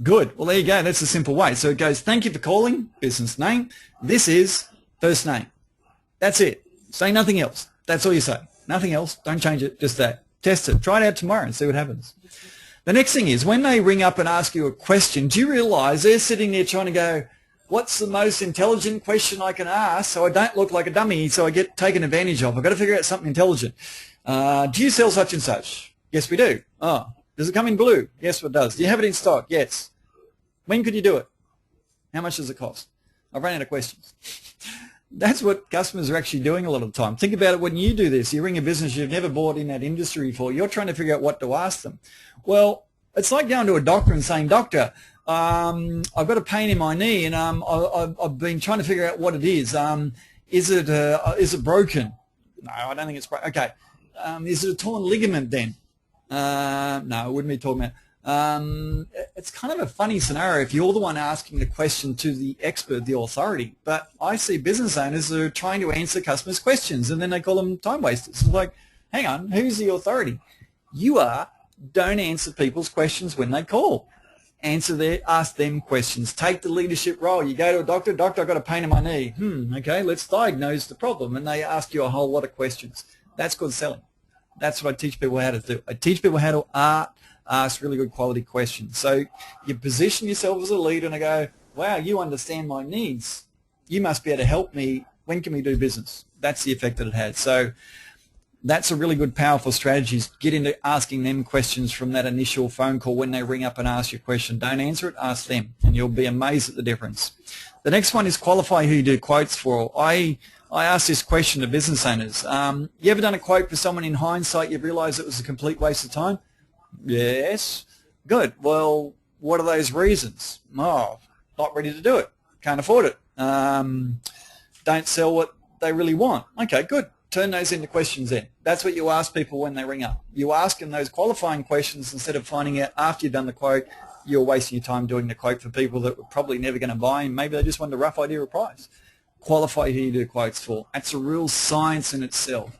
Good. Well, there you go. That's a simple way. So it goes, thank you for calling, business name. This is first name. That's it. Say nothing else. That's all you say. Nothing else. Don't change it. Just that. Test it. Try it out tomorrow and see what happens. The next thing is, when they ring up and ask you a question, do you realize they're sitting there trying to go, what's the most intelligent question I can ask so I don't look like a dummy, so I get taken advantage of? I've got to figure out something intelligent. Do you sell such and such? Yes, we do. Oh. Does it come in blue? Yes, it does. Do you have it in stock? Yes. When could you do it? How much does it cost? I've run out of questions. That's what customers are actually doing a lot of the time. Think about it when you do this. You ring a business you've never bought in that industry before. You're trying to figure out what to ask them. Well, it's like going to a doctor and saying, doctor, I've got a pain in my knee, and I've been trying to figure out what it is. Is it broken? No, I don't think it's broken. Okay. Is it a torn ligament then? No, I wouldn't be talking about. It's kind of a funny scenario if you're the one asking the question to the expert, the authority. But I see business owners who are trying to answer customers' questions, and then they call them time wasters. It's like, hang on, who's the authority? You are. Don't answer people's questions when they call. Ask them questions. Take the leadership role. You go to a doctor, doctor, I've got a pain in my knee. Okay, let's diagnose the problem. And they ask you a whole lot of questions. That's called selling. That's what I teach people how to do. I teach people how to ask really good quality questions. So you position yourself as a leader and I go, wow, you understand my needs. You must be able to help me. When can we do business? That's the effect that it has. So that's a really good, powerful strategy, is get into asking them questions from that initial phone call when they ring up and ask you a question. Don't answer it, ask them, and you'll be amazed at the difference. The next one is qualify who you do quotes for. I asked this question to business owners. You ever done a quote for someone in hindsight you've realised it was a complete waste of time? Yes. Good. Well, what are those reasons? Oh, not ready to do it. Can't afford it. Don't sell what they really want. Okay, good. Turn those into questions then. That's what you ask people when they ring up. You ask them those qualifying questions instead of finding out after you've done the quote you're wasting your time doing the quote for people that were probably never going to buy and maybe they just wanted a rough idea of price. Qualify who you do quotes for. That's a real science in itself.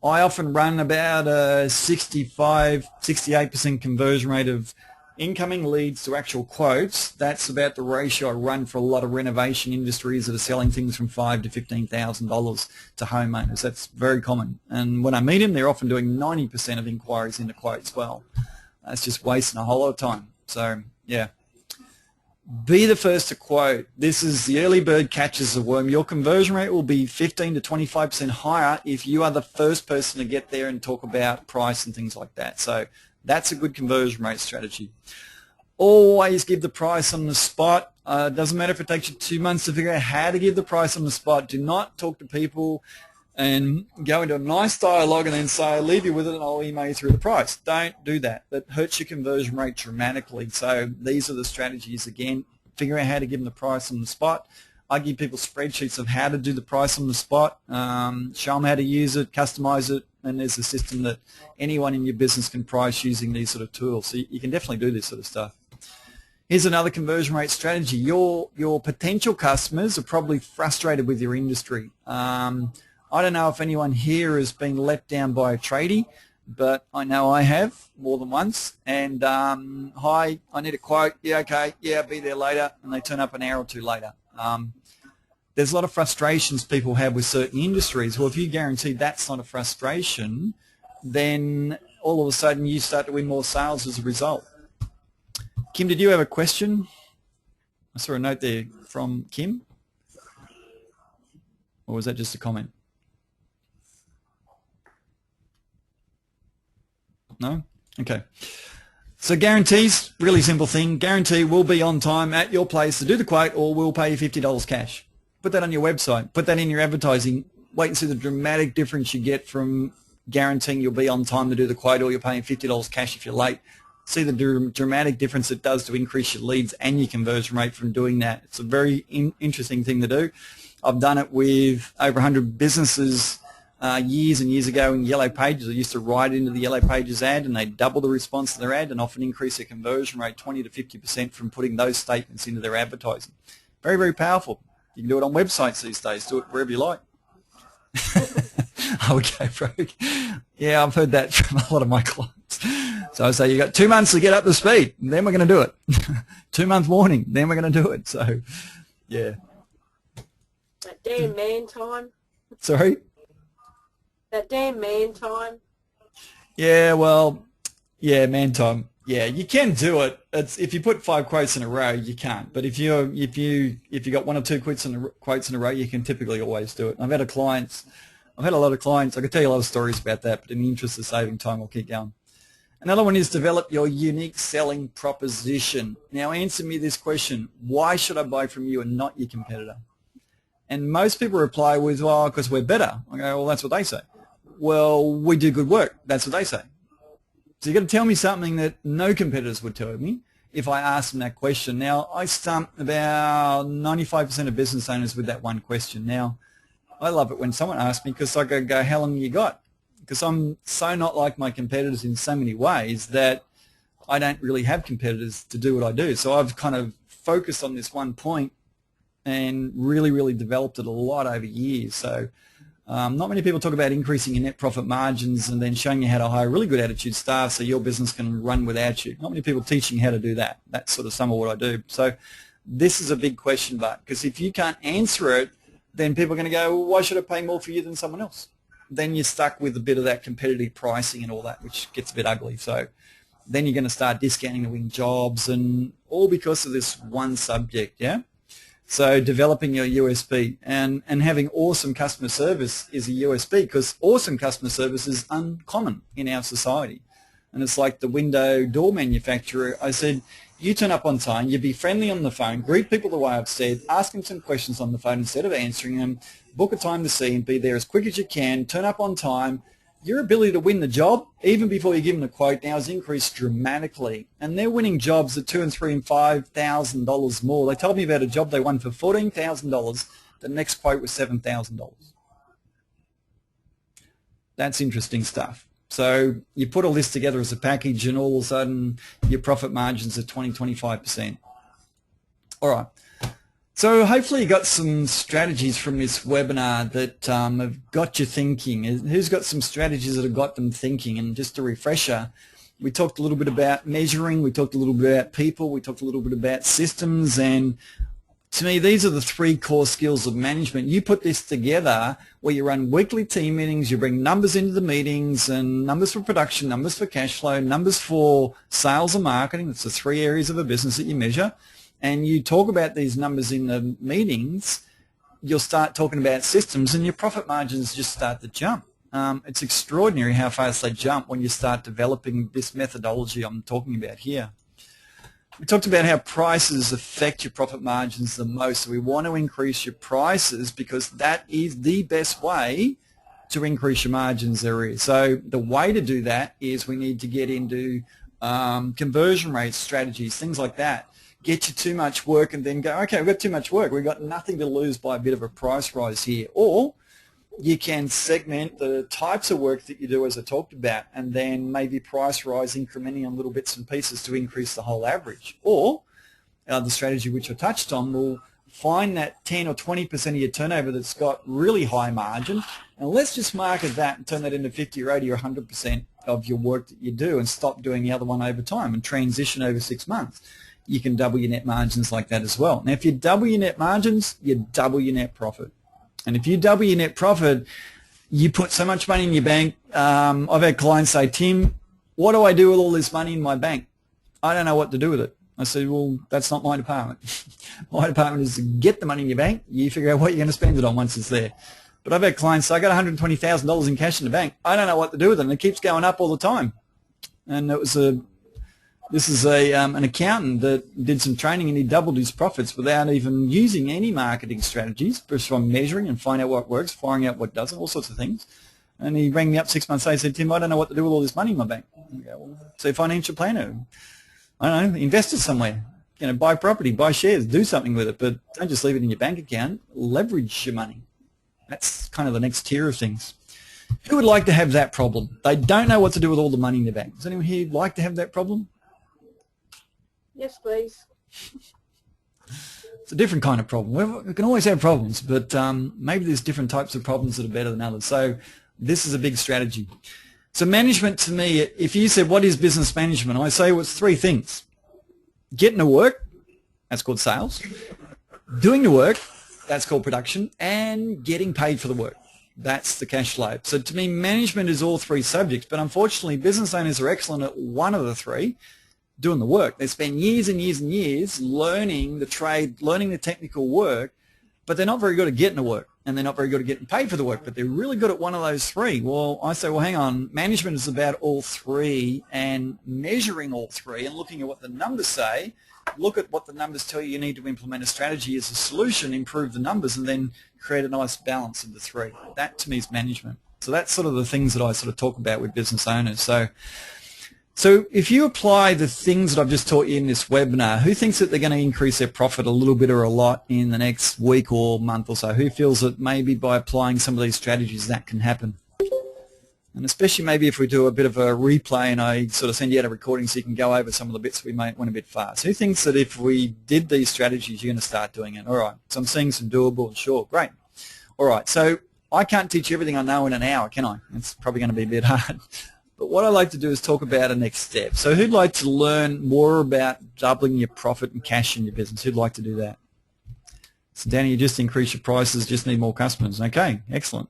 I often run about a 68% conversion rate of incoming leads to actual quotes. That's about the ratio I run for a lot of renovation industries that are selling things from $5,000 to $15,000 to homeowners. That's very common. And when I meet them, they're often doing 90% of inquiries into quotes. Well, that's just wasting a whole lot of time. So, yeah. Be the first to quote. This is the early bird catches the worm. Your conversion rate will be 15 to 25% higher if you are the first person to get there and talk about price and things like that. So that's a good conversion rate strategy. Always give the price on the spot. It doesn't matter if it takes you 2 months to figure out how to give the price on the spot. Do not talk to people and go into a nice dialogue and then say, I'll leave you with it and I'll email you through the price. Don't do that. That hurts your conversion rate dramatically. So these are the strategies again. Figure out how to give them the price on the spot. I give people spreadsheets of how to do the price on the spot, show them how to use it, customize it, and there's a system that anyone in your business can price using these sort of tools. So you can definitely do this sort of stuff. Here's another conversion rate strategy. Your potential customers are probably frustrated with your industry. I don't know if anyone here has been let down by a tradie, but I know I have more than once. And, hi, I need a quote. Yeah, okay. Yeah, I'll be there later. And they turn up an hour or two later. There's a lot of frustrations people have with certain industries. Well, if you guarantee that's not a frustration, then all of a sudden you start to win more sales as a result. Kim, did you have a question? I saw a note there from Kim. Or was that just a comment? No? Okay. So guarantees, really simple thing. Guarantee will be on time at your place to do the quote or we'll pay you $50 cash. Put that on your website. Put that in your advertising. Wait and see the dramatic difference you get from guaranteeing you'll be on time to do the quote or you're paying $50 cash if you're late. See the dramatic difference it does to increase your leads and your conversion rate from doing that. It's a very interesting thing to do. I've done it with over 100 businesses years and years ago in Yellow Pages. I used to write into the Yellow Pages ad and they double the response to their ad and often increase their conversion rate 20 to 50% from putting those statements into their advertising. Very, very powerful. You can do it on websites these days. Do it wherever you like. Okay, Broke. Yeah, I've heard that from a lot of my clients. So I say, you got 2 months to get up to speed, and then we're going to do it. 2 month warning, then we're going to do it. So, yeah. That damn man time. Sorry? That damn man time. Yeah, well, yeah, man time. Yeah, you can do it. It's, if you put 5 quotes in a row, you can't. But if you got 1 or 2 quotes in a row, you can typically always do it. I've had a lot of clients. I could tell you a lot of stories about that, but in the interest of saving time, I'll keep going. Another one is develop your unique selling proposition. Now, answer me this question: why should I buy from you and not your competitor? And most people reply with, well, because we're better. I go, well, that's what they say. Well, we do good work. That's what they say. So you've got to tell me something that no competitors would tell me if I asked them that question. Now, I stump about 95% of business owners with that one question. Now, I love it when someone asks me because I go, how long you got? Because I'm so not like my competitors in so many ways that I don't really have competitors to do what I do. So I've kind of focused on this one point and really, really developed it a lot over years. So not many people talk about increasing your net profit margins and then showing you how to hire really good attitude staff so your business can run without you. Not many people teaching how to do that. That's sort of some of what I do. So this is a big question mark, because if you can't answer it, then people are going to go, well, why should I pay more for you than someone else? Then you're stuck with a bit of that competitive pricing and all that, which gets a bit ugly. So then you're going to start discounting to win jobs, and all because of this one subject, yeah? So developing your USP and having awesome customer service is a USP, because awesome customer service is uncommon in our society. and it's like the window door manufacturer. I said, you turn up on time, you be friendly on the phone, greet people the way I've said, ask them some questions on the phone instead of answering them, book a time to see and be there as quick as you can, turn up on time. Your ability to win the job, even before you give them the quote, now has increased dramatically. And they're winning jobs at $2,000 and $3,000 and $5,000 more. They told me about a job they won for $14,000. The next quote was $7,000. That's interesting stuff. So you put all this together as a package and all of a sudden your profit margins are 20-25%. All right. So hopefully you got some strategies from this webinar that have got you thinking. Who's got some strategies that have got them thinking? And just a refresher, we talked a little bit about measuring, we talked a little bit about people, we talked a little bit about systems, and to me these are the 3 core skills of management. You put this together where you run weekly team meetings, you bring numbers into the meetings, and numbers for production, numbers for cash flow, numbers for sales and marketing. That's the 3 areas of a business that you measure. And you talk about these numbers in the meetings, you'll start talking about systems and your profit margins just start to jump. It's extraordinary how fast they jump when you start developing this methodology I'm talking about here. We talked about how prices affect your profit margins the most. So we want to increase your prices because that is the best way to increase your margins there is. So the way to do that is we need to get into conversion rates, strategies, things like that. Get you too much work and then go, okay, we've got too much work. We've got nothing to lose by a bit of a price rise here. Or you can segment the types of work that you do as I talked about and then maybe price rise incrementally on little bits and pieces to increase the whole average. Or the strategy which I touched on will find that 10 or 20% of your turnover that's got really high margin and let's just market that and turn that into 50 or 80 or 100% of your work that you do and stop doing the other one over time and transition over 6 months. You can double your net margins like that as well. Now, if you double your net margins, you double your net profit. And if you double your net profit, you put so much money in your bank. I've had clients say, Tim, what do I do with all this money in my bank? I don't know what to do with it. I said, well, that's not my department. My department is to get the money in your bank. You figure out what you're going to spend it on once it's there. But I've had clients say, I got $120,000 in cash in the bank. I don't know what to do with it. And it keeps going up all the time. And it was This is an accountant that did some training and he doubled his profits without even using any marketing strategies, just from measuring and finding out what works, finding out what doesn't, all sorts of things. And he rang me up 6 months later and said, Tim, I don't know what to do with all this money in my bank. I go, well, so financial planner, I don't know, invest it somewhere. You know, buy property, buy shares, do something with it, but don't just leave it in your bank account. Leverage your money. That's kind of the next tier of things. Who would like to have that problem? They don't know what to do with all the money in their bank. Does anyone here like to have that problem? Yes, please. It's a different kind of problem. We can always have problems, but maybe there's different types of problems that are better than others. So this is a big strategy. So management to me, if you said, what is business management? I say, well, it's 3 things. Getting to work, that's called sales. Doing the work, that's called production. And getting paid for the work, that's the cash flow. So to me, management is all 3 subjects, but unfortunately, business owners are excellent at one of the 3. Doing the work. They spend years and years and years learning the trade, learning the technical work, but they're not very good at getting to work, and they're not very good at getting paid for the work, but they're really good at one of those 3. Well, I say, well, hang on, management is about all 3 and measuring all 3 and looking at what the numbers say. Look at what the numbers tell you need to implement a strategy as a solution, improve the numbers, and then create a nice balance of the 3. That, to me, is management. So that's sort of the things that I sort of talk about with business owners. So if you apply the things that I've just taught you in this webinar, who thinks that they're going to increase their profit a little bit or a lot in the next week or month or so? Who feels that maybe by applying some of these strategies that can happen? And especially maybe if we do a bit of a replay and I sort of send you out a recording so you can go over some of the bits we might want a bit fast. Who thinks that if we did these strategies, you're going to start doing it? All right. So I'm seeing some doable and sure. Great. All right. So I can't teach you everything I know in an hour, can I? It's probably going to be a bit hard. But what I like to do is talk about a next step. So who'd like to learn more about doubling your profit and cash in your business? Who'd like to do that? So Danny, you just increase your prices, just need more customers. Okay, excellent.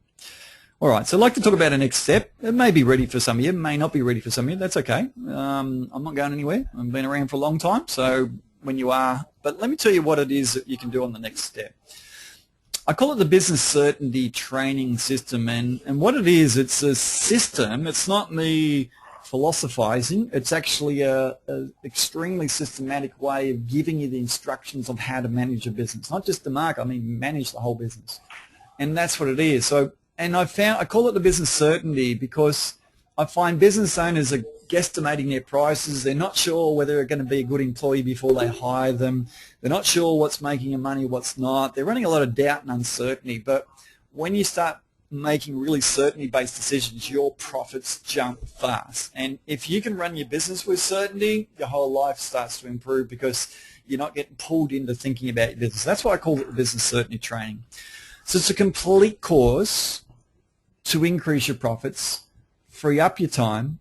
All right, so I'd like to talk about a next step. It may be ready for some of you, may not be ready for some of you. That's okay. I'm not going anywhere. I've been around for a long time, so when you are. But let me tell you what it is that you can do on the next step. I call it the business certainty training system, and what it is, it's a system. It's not me philosophizing. It's actually a extremely systematic way of giving you the instructions of how to manage a business. Not just the market, I mean manage the whole business. And that's what it is. So, and I call it the business certainty because I find business owners are guesstimating their prices. They're not sure whether they're going to be a good employee before they hire them. They're not sure what's making them money, what's not. They're running a lot of doubt and uncertainty. But when you start making really certainty-based decisions, your profits jump fast. And if you can run your business with certainty, your whole life starts to improve because you're not getting pulled into thinking about your business. That's why I call it the business certainty training. So it's a complete course to increase your profits, free up your time,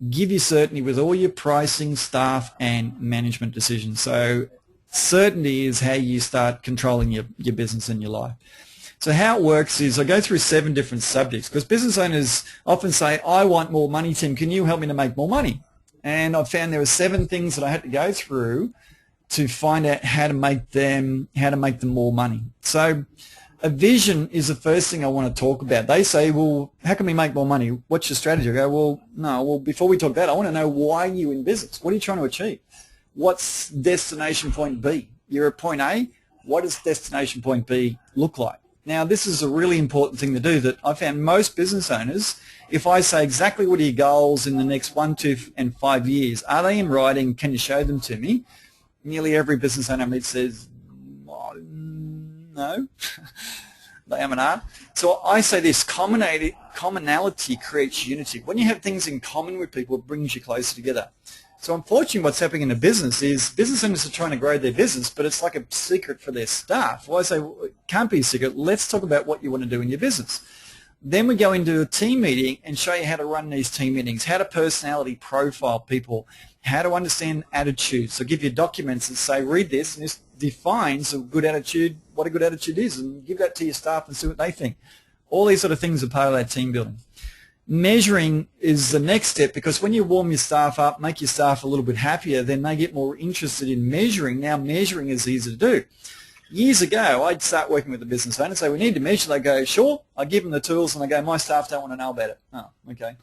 give you certainty with all your pricing, staff, and management decisions. So certainty is how you start controlling your business and your life. So how it works is I go through 7 different subjects because business owners often say, I want more money, Tim. Can you help me to make more money? And I found there were 7 things that I had to go through to find out how to make them more money. So a vision is the first thing I want to talk about. They say, well, how can we make more money? What's your strategy? I go, well, before we talk about it, I want to know why you're in business. What are you trying to achieve? What's destination point B? You're at point A. What does destination point B look like? Now, this is a really important thing to do that I found most business owners, if I say exactly what are your goals in the next 1, 2, and 5 years, are they in writing? Can you show them to me? Nearly every business owner I meet says, no, they are. So I say this, commonality creates unity. When you have things in common with people, it brings you closer together. So unfortunately what's happening in a business is business owners are trying to grow their business, but it's like a secret for their staff. Well, I say, well, it can't be a secret. Let's talk about what you want to do in your business. Then we go into a team meeting and show you how to run these team meetings, how to personality profile people, how to understand attitudes. So give you documents that say, read this, and this defines a good attitude, what a good attitude is, and give that to your staff and see what they think. All these sort of things are part of that team building. Measuring is the next step because when you warm your staff up, make your staff a little bit happier, then they get more interested in measuring. Now measuring is easy to do. Years ago, I'd start working with a business owner and say, we need to measure. They go, sure. I give them the tools and I go, my staff don't want to know about it. Oh, okay.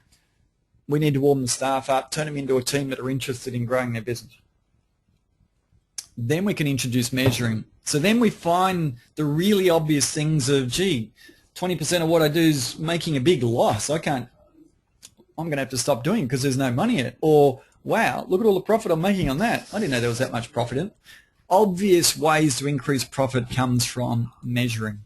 We need to warm the staff up, turn them into a team that are interested in growing their business. Then we can introduce measuring. So then we find the really obvious things of, gee, 20% of what I do is making a big loss. I'm going to have to stop doing it because there's no money in it. Or, wow, look at all the profit I'm making on that. I didn't know there was that much profit in it. Obvious ways to increase profit comes from measuring.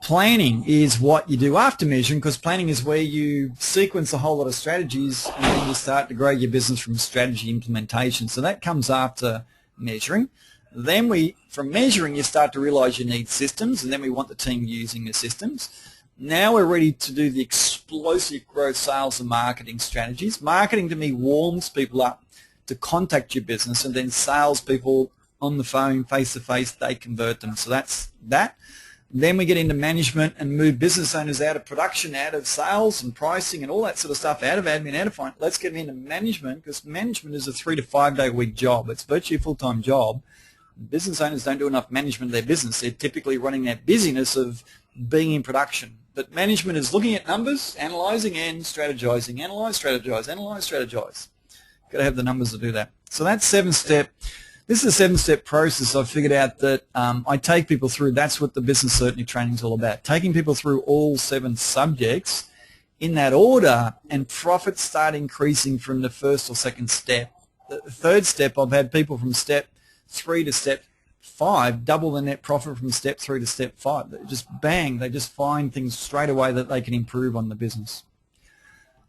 Planning is what you do after measuring because planning is where you sequence a whole lot of strategies and then you start to grow your business from strategy implementation. So that comes after measuring. Then from measuring, you start to realize you need systems, and then we want the team using the systems. Now we're ready to do the explosive growth sales and marketing strategies. Marketing to me warms people up to contact your business, and then salespeople on the phone, face-to-face, they convert them. So that's that. Then we get into management and move business owners out of production, out of sales and pricing and all that sort of stuff, out of admin, out of finance. Let's get into management because management is a 3 to 5 day a week job. It's virtually a full-time job. Business owners don't do enough management of their business. They're typically running that busyness of being in production. But management is looking at numbers, analysing and strategizing. Analyse, strategize, analyse, strategize. Got to have the numbers to do that. So that's 7-step. This is a 7-step process. I've figured out that I take people through. That's what the business certainty training is all about. Taking people through all 7 subjects in that order, and profits start increasing from the first or second step. The third step, I've had people from step 3 to step 5 double the net profit from step 3 to step 5. They just bang, they just find things straight away that they can improve on the business.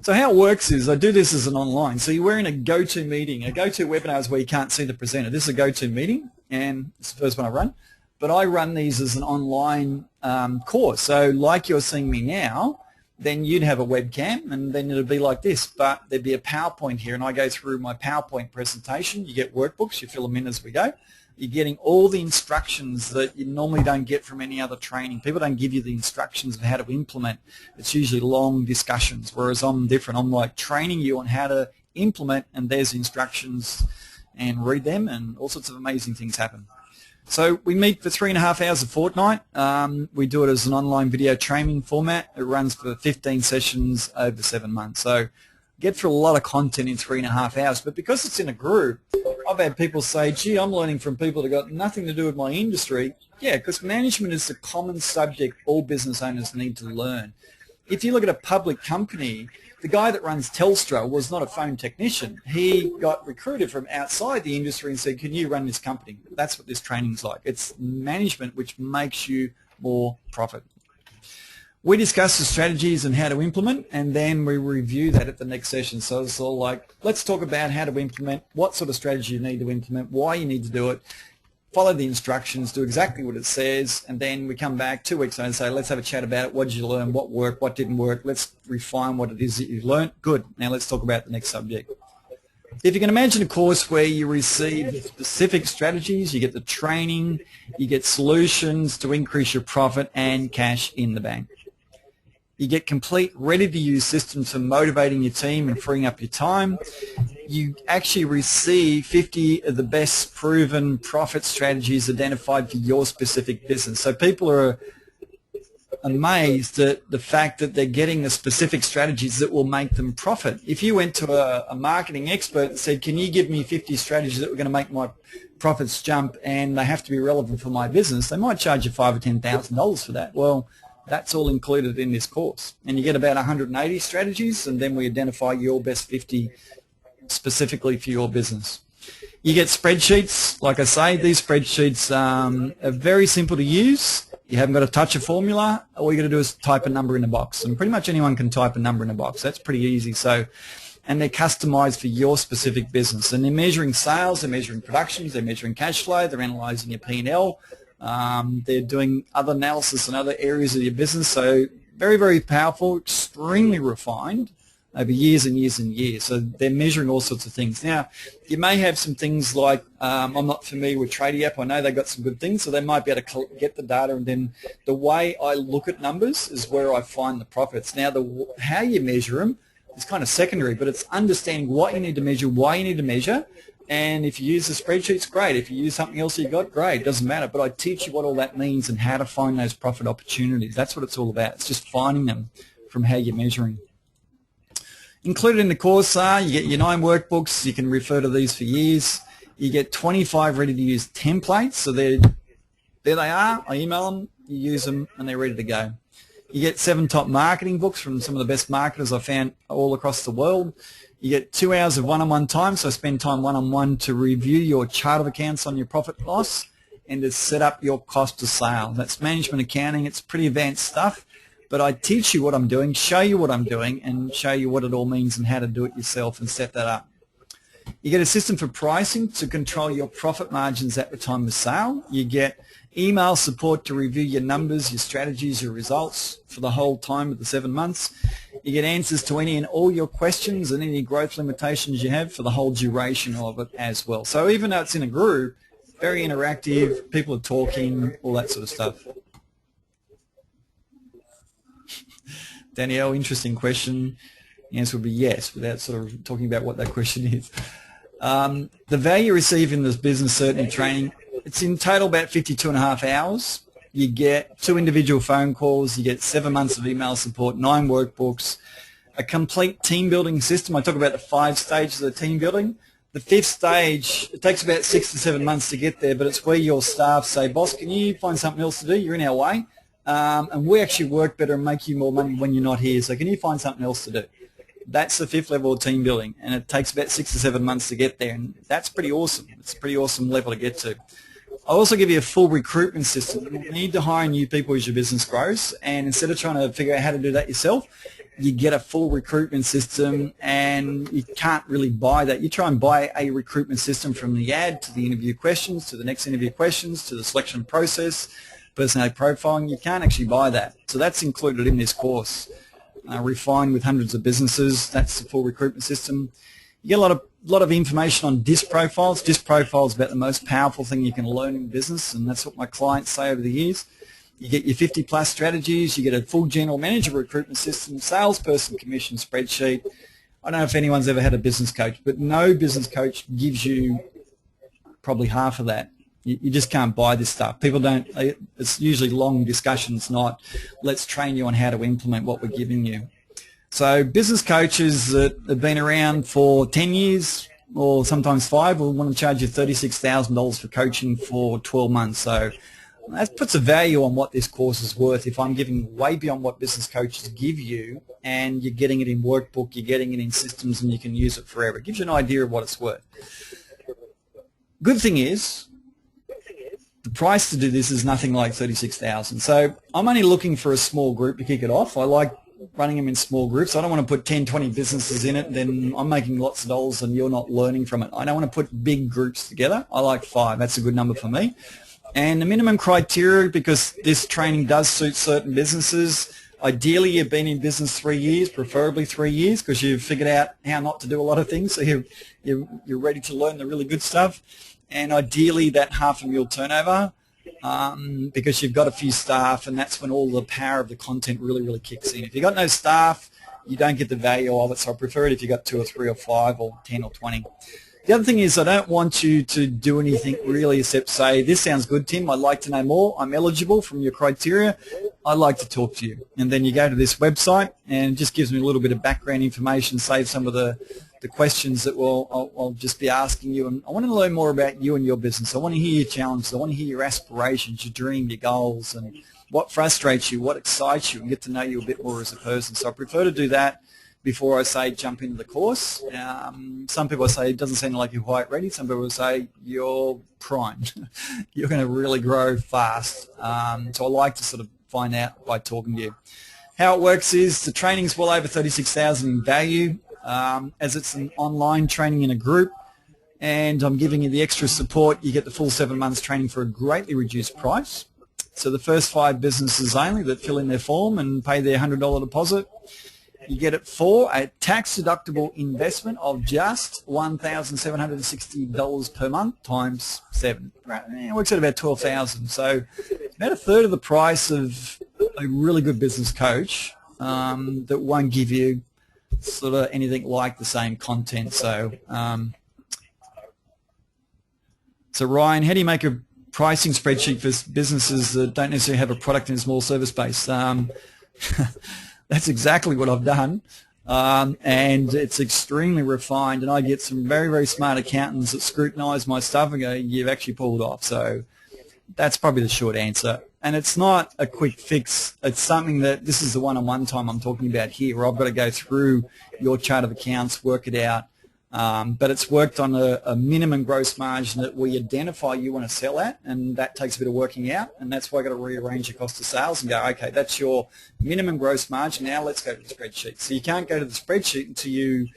So how it works is I do this as an online. So you're in a go-to meeting. A go-to webinar is where you can't see the presenter. This is a go-to meeting, and it's the first one I run. But I run these as an online course. So like you're seeing me now, then you'd have a webcam, and then it'd be like this. But there'd be a PowerPoint here, and I go through my PowerPoint presentation. You get workbooks. You fill them in as we go. You're getting all the instructions that you normally don't get from any other training. People don't give you the instructions of how to implement. It's usually long discussions, whereas I'm different. I'm like training you on how to implement, and there's the instructions, and read them, and all sorts of amazing things happen. So we meet for 3.5 hours a fortnight. We do it as an online video training format. It runs for 15 sessions over 7 months. So get through a lot of content in 3.5 hours. But because it's in a group, I've had people say, gee, I'm learning from people that got nothing to do with my industry. Yeah, because management is a common subject all business owners need to learn. If you look at a public company, the guy that runs Telstra was not a phone technician. He got recruited from outside the industry and said, can you run this company? That's what this training's like. It's management which makes you more profit. We discuss the strategies and how to implement, and then we review that at the next session. So it's all like, let's talk about how to implement, what sort of strategy you need to implement, why you need to do it, follow the instructions, do exactly what it says, and then we come back 2 weeks later and say, let's have a chat about it. What did you learn? What worked? What didn't work? Let's refine what it is that you've learned. Good. Now let's talk about the next subject. If you can imagine a course where you receive the specific strategies, you get the training, you get solutions to increase your profit and cash in the bank. You get complete, ready-to-use systems for motivating your team and freeing up your time. You actually receive 50 of the best proven profit strategies identified for your specific business. So people are amazed at the fact that they're getting the specific strategies that will make them profit. If you went to a marketing expert and said, can you give me 50 strategies that are going to make my profits jump and they have to be relevant for my business, they might charge you $5,000 or $10,000 for that. Well, that's all included in this course. And you get about 180 strategies, and then we identify your best 50 specifically for your business. You get spreadsheets. Like I say, these spreadsheets are very simple to use. You haven't got to touch a formula. All you got to do is type a number in a box. And pretty much anyone can type a number in a box. That's pretty easy. So, and they're customized for your specific business. And they're measuring sales, they're measuring productions, they're measuring cash flow, they're analyzing your P&L. They're doing other analysis in other areas of your business, so very, very powerful, extremely refined over years and years and years. So they're measuring all sorts of things. Now, you may have some things like, I'm not familiar with Tradie App. I know they've got some good things, so they might be able to get the data, and then the way I look at numbers is where I find the profits. Now, how you measure them is kind of secondary, but it's understanding what you need to measure, why you need to measure. And if you use the spreadsheets, great. If you use something else you got, great. Doesn't matter. But I teach you what all that means and how to find those profit opportunities. That's what it's all about. It's just finding them from how you're measuring. Included in the course are, you get your 9 workbooks. You can refer to these for years. You get 25 ready-to-use templates. So there they are. I email them, you use them, and they're ready to go. You get 7 top marketing books from some of the best marketers I've found all across the world. You get 2 hours of one-on-one time, so spend time one-on-one to review your chart of accounts on your profit and loss and to set up your cost of sale. That's management accounting. It's pretty advanced stuff, but I teach you what I'm doing, show you what I'm doing, and show you what it all means and how to do it yourself and set that up. You get a system for pricing to control your profit margins at the time of sale. You get email support to review your numbers, your strategies, your results for the whole time of the 7 months. You get answers to any and all your questions and any growth limitations you have for the whole duration of it as well. So even though it's in a group, very interactive, people are talking, all that sort of stuff. Danielle, interesting question. The answer would be yes, without sort of talking about what that question is. The value you receive in this business certainty training, it's in total about 52.5 hours. You get 2 individual phone calls, you get 7 months of email support, 9 workbooks, a complete team building system. I talk about the 5 stages of the team building. The 5th stage, it takes about 6 to 7 months to get there, but it's where your staff say, boss, can you find something else to do? You're in our way. And we actually work better and make you more money when you're not here, so can you find something else to do? That's the 5th level of team building, and it takes about 6 to 7 months to get there, and that's pretty awesome. It's a pretty awesome level to get to. I'll also give you a full recruitment system. You need to hire new people as your business grows, and instead of trying to figure out how to do that yourself, you get a full recruitment system, and you can't really buy that. You try and buy a recruitment system from the ad to the interview questions, to the next interview questions, to the selection process, personality profiling. You can't actually buy that. So that's included in this course. Refined with hundreds of businesses. That's the full recruitment system. You get a lot of information on DISC profiles. DISC profiles is about the most powerful thing you can learn in business, and that's what my clients say over the years. You get your 50-plus strategies. You get a full general manager recruitment system, salesperson commission spreadsheet. I don't know if anyone's ever had a business coach, but no business coach gives you probably half of that. You just can't buy this stuff. People don't, it's usually long discussions, not let's train you on how to implement what we're giving you. So business coaches that have been around for 10 years or sometimes 5 will want to charge you $36,000 for coaching for 12 months. So that puts a value on what this course is worth. If I'm giving way beyond what business coaches give you, and you're getting it in workbook, you're getting it in systems, and you can use it forever. It gives you an idea of what it's worth. Good thing is, the price to do this is nothing like $36,000. So I'm only looking for a small group to kick it off. I like running them in small groups. I don't want to put 10, 20 businesses in it, then I'm making lots of dollars and you're not learning from it. I don't want to put big groups together. I like 5. That's a good number for me. And the minimum criteria, because this training does suit certain businesses, ideally you've been in business 3 years, preferably 3 years, because you've figured out how not to do a lot of things, so you're ready to learn the really good stuff. And ideally that $500,000 turnover, because you've got a few staff, and that's when all the power of the content really kicks in. If you've got no staff, you don't get the value of it, so I prefer it if you've got 2 or 3 or 5 or 10 or 20. The other thing is I don't want you to do anything really except say, this sounds good, Tim, I'd like to know more, I'm eligible from your criteria, I'd like to talk to you. And then you go to this website and it just gives me a little bit of background information, save some of the questions that I'll just be asking you. And I want to learn more about you and your business. I want to hear your challenges, I want to hear your aspirations, your dream, your goals, and what frustrates you, what excites you, and get to know you a bit more as a person. So I prefer to do that before I say jump into the course. Some people say it doesn't seem like you're quite ready. Some people say you're primed. You're going to really grow fast. So I like to sort of find out by talking to you. How it works is the training's well over $36,000 in value, as it's an online training in a group, and I'm giving you the extra support. You get the full 7 months training for a greatly reduced price. So the first 5 businesses only that fill in their form and pay their $100 deposit, you get it for a tax-deductible investment of just $1,760 per month times 7. It works out about $12,000. So about a third of the price of a really good business coach that won't give you sort of anything like the same content. So, so Ryan, how do you make a pricing spreadsheet for businesses that don't necessarily have a product and a small service base? That's exactly what I've done, and it's extremely refined, and I get some very smart accountants that scrutinise my stuff and go, you've actually pulled off. So that's probably the short answer. And it's not a quick fix. It's something that, this is the one-on-one time I'm talking about here, where I've got to go through your chart of accounts, work it out. But it's worked on a minimum gross margin that we identify you want to sell at, and that takes a bit of working out, and that's why I've got to rearrange your cost of sales and go, okay, that's your minimum gross margin, now let's go to the spreadsheet. So you can't go to the spreadsheet until you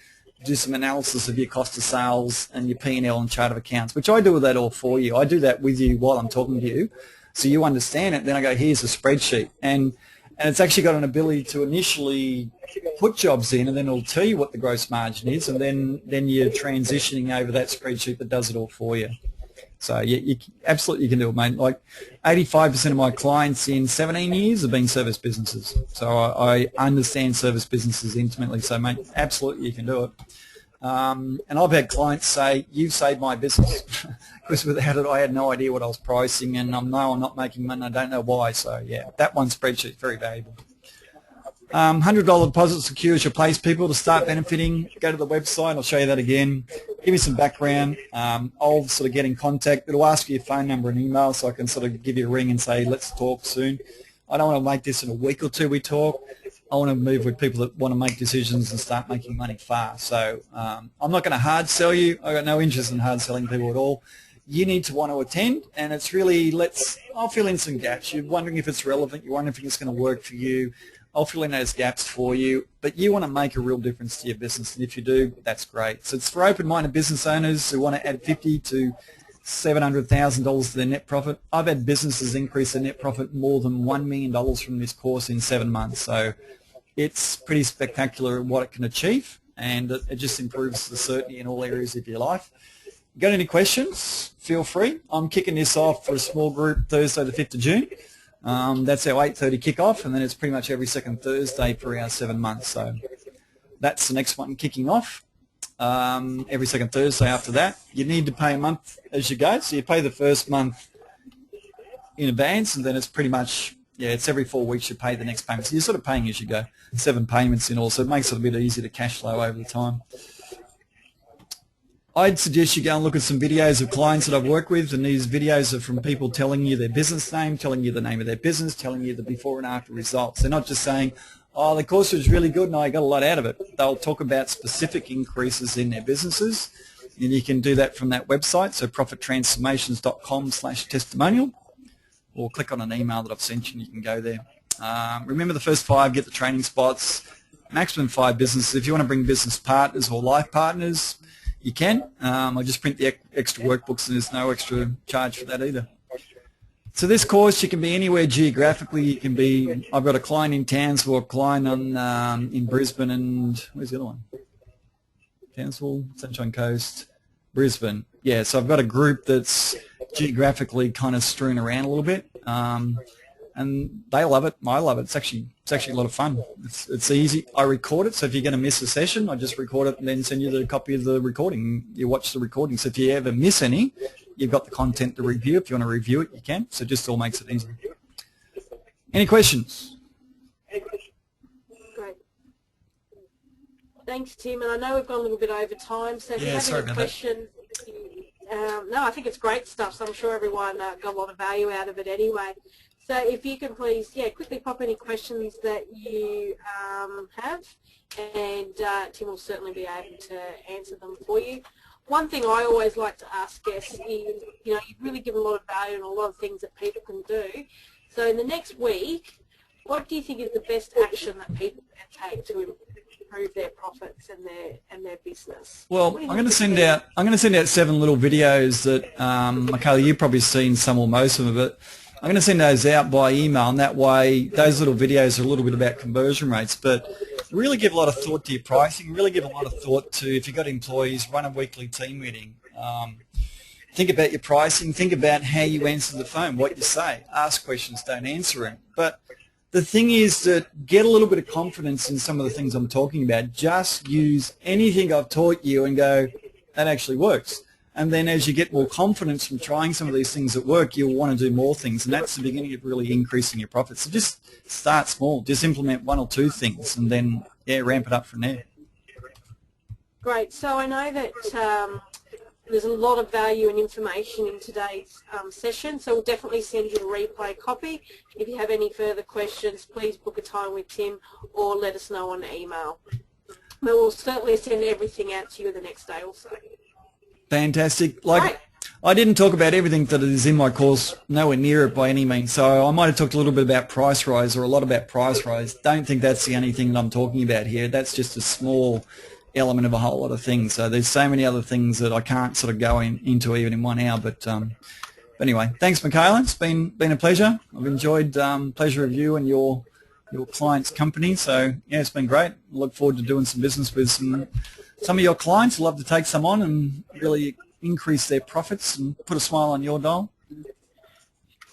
do some analysis of your cost of sales and your P&L and chart of accounts, which I do with that all for you. I do that with you while I'm talking to you, so you understand it. Then I go, here's a spreadsheet, and it's actually got an ability to initially put jobs in, and then it'll tell you what the gross margin is, and then you're transitioning over that spreadsheet that does it all for you. So you absolutely can do it, mate. Like 85% of my clients in 17 years have been service businesses. So I understand service businesses intimately. So, mate, absolutely you can do it. And I've had clients say, you've saved my business, because without it I had no idea what I was pricing, and I know I'm not making money, I don't know why. So yeah, that one spreadsheet is very valuable. $100 deposit secures your place, people, to start benefiting. Go to the website, I'll show you that again. Give me some background. I'll sort of get in contact. It'll ask you your phone number and email, so I can sort of give you a ring and say, let's talk soon. I don't want to make this in a week or two we talk. I want to move with people that want to make decisions and start making money fast. So I'm not going to hard sell you. I've got no interest in hard selling people at all. You need to want to attend, and it's really, I'll fill in some gaps. You're wondering if it's relevant. You're wondering if it's going to work for you. I'll fill in those gaps for you, but you want to make a real difference to your business, and if you do, that's great. So it's for open-minded business owners who want to add $50,000 to $700,000 to their net profit. I've had businesses increase their net profit more than $1 million from this course in 7 months. So it's pretty spectacular what it can achieve, and it just improves the certainty in all areas of your life. Got any questions? Feel free. I'm kicking this off for a small group Thursday the 5th of June. That's our 8:30 kickoff, and then it's pretty much every second Thursday for our 7 months. So that's the next one kicking off. Every second Thursday after that. You need to pay a month as you go, so you pay the first month in advance, and then it's pretty much yeah, it's every 4 weeks you pay the next payment. So you're sort of paying as you go, 7 payments in all, so it makes it a bit easier to cash flow over the time. I'd suggest you go and look at some videos of clients that I've worked with, and these videos are from people telling you their business name, telling you the name of their business, telling you the before and after results. They're not just saying, oh, the course was really good and I got a lot out of it. They'll talk about specific increases in their businesses, and you can do that from that website, so profittransformations.com/testimonial, or click on an email that I've sent you and you can go there. Remember the first 5, get the training spots, maximum 5 businesses. If you want to bring business partners or life partners, you can. I just print the extra workbooks and there's no extra charge for that either. So this course, you can be anywhere geographically. You can be, I've got a client in Townsville, a client in Brisbane, and where's the other one? Townsville, Sunshine Coast, Brisbane. Yeah, so I've got a group that's geographically kind of strewn around a little bit. And they love it. I love it. It's actually a lot of fun. It's easy. I record it, so if you're going to miss a session, I just record it and then send you the copy of the recording. You watch the recording. So if you ever miss any, you've got the content to review. If you want to review it, you can. So it just all makes it easy. Any questions? Great. Thanks, Tim. And I know we've gone a little bit over time, so if you have any questions, no, I think it's great stuff. So I'm sure everyone got a lot of value out of it anyway. So if you can please, quickly pop any questions that you have, and Tim will certainly be able to answer them for you. One thing I always like to ask guests is, you've really given a lot of value and a lot of things that people can do. So in the next week, what do you think is the best action that people can take to improve their profits and their business? Well, I'm going to send out 7 little videos that Michaela, you've probably seen some or most of them, but I'm going to send those out by email, and that way those little videos are a little bit about conversion rates, but really give a lot of thought to your pricing, really give a lot of thought to, if you've got employees, run a weekly team meeting. Think about your pricing, think about how you answer the phone, what you say. Ask questions, don't answer them. But the thing is that get a little bit of confidence in some of the things I'm talking about. Just use anything I've taught you and go, that actually works. And then as you get more confidence from trying some of these things at work, you'll want to do more things. And that's the beginning of really increasing your profits. So just start small. Just implement 1 or 2 things and then, ramp it up from there. Great. So I know that there's a lot of value and information in today's session, so we'll definitely send you a replay copy. If you have any further questions, please book a time with Tim or let us know on email. But we'll certainly send everything out to you the next day or so. Fantastic. I didn't talk about everything that is in my course, nowhere near it by any means. So I might have talked a little bit about price rise or a lot about price rise. Don't think that's the only thing that I'm talking about here. That's just a small element of a whole lot of things. So there's so many other things that I can't sort of go into even in 1 hour. But anyway, thanks, Michaela. It's been a pleasure. I've enjoyed pleasure of you and your client's company. So it's been great. I look forward to doing some business with some of your clients. I'd love to take some on and really increase their profits and put a smile on your doll.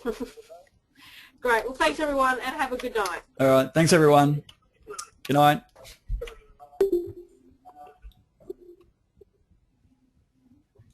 Great. Well, thanks, everyone, and have a good night. All right. Thanks, everyone. Good night.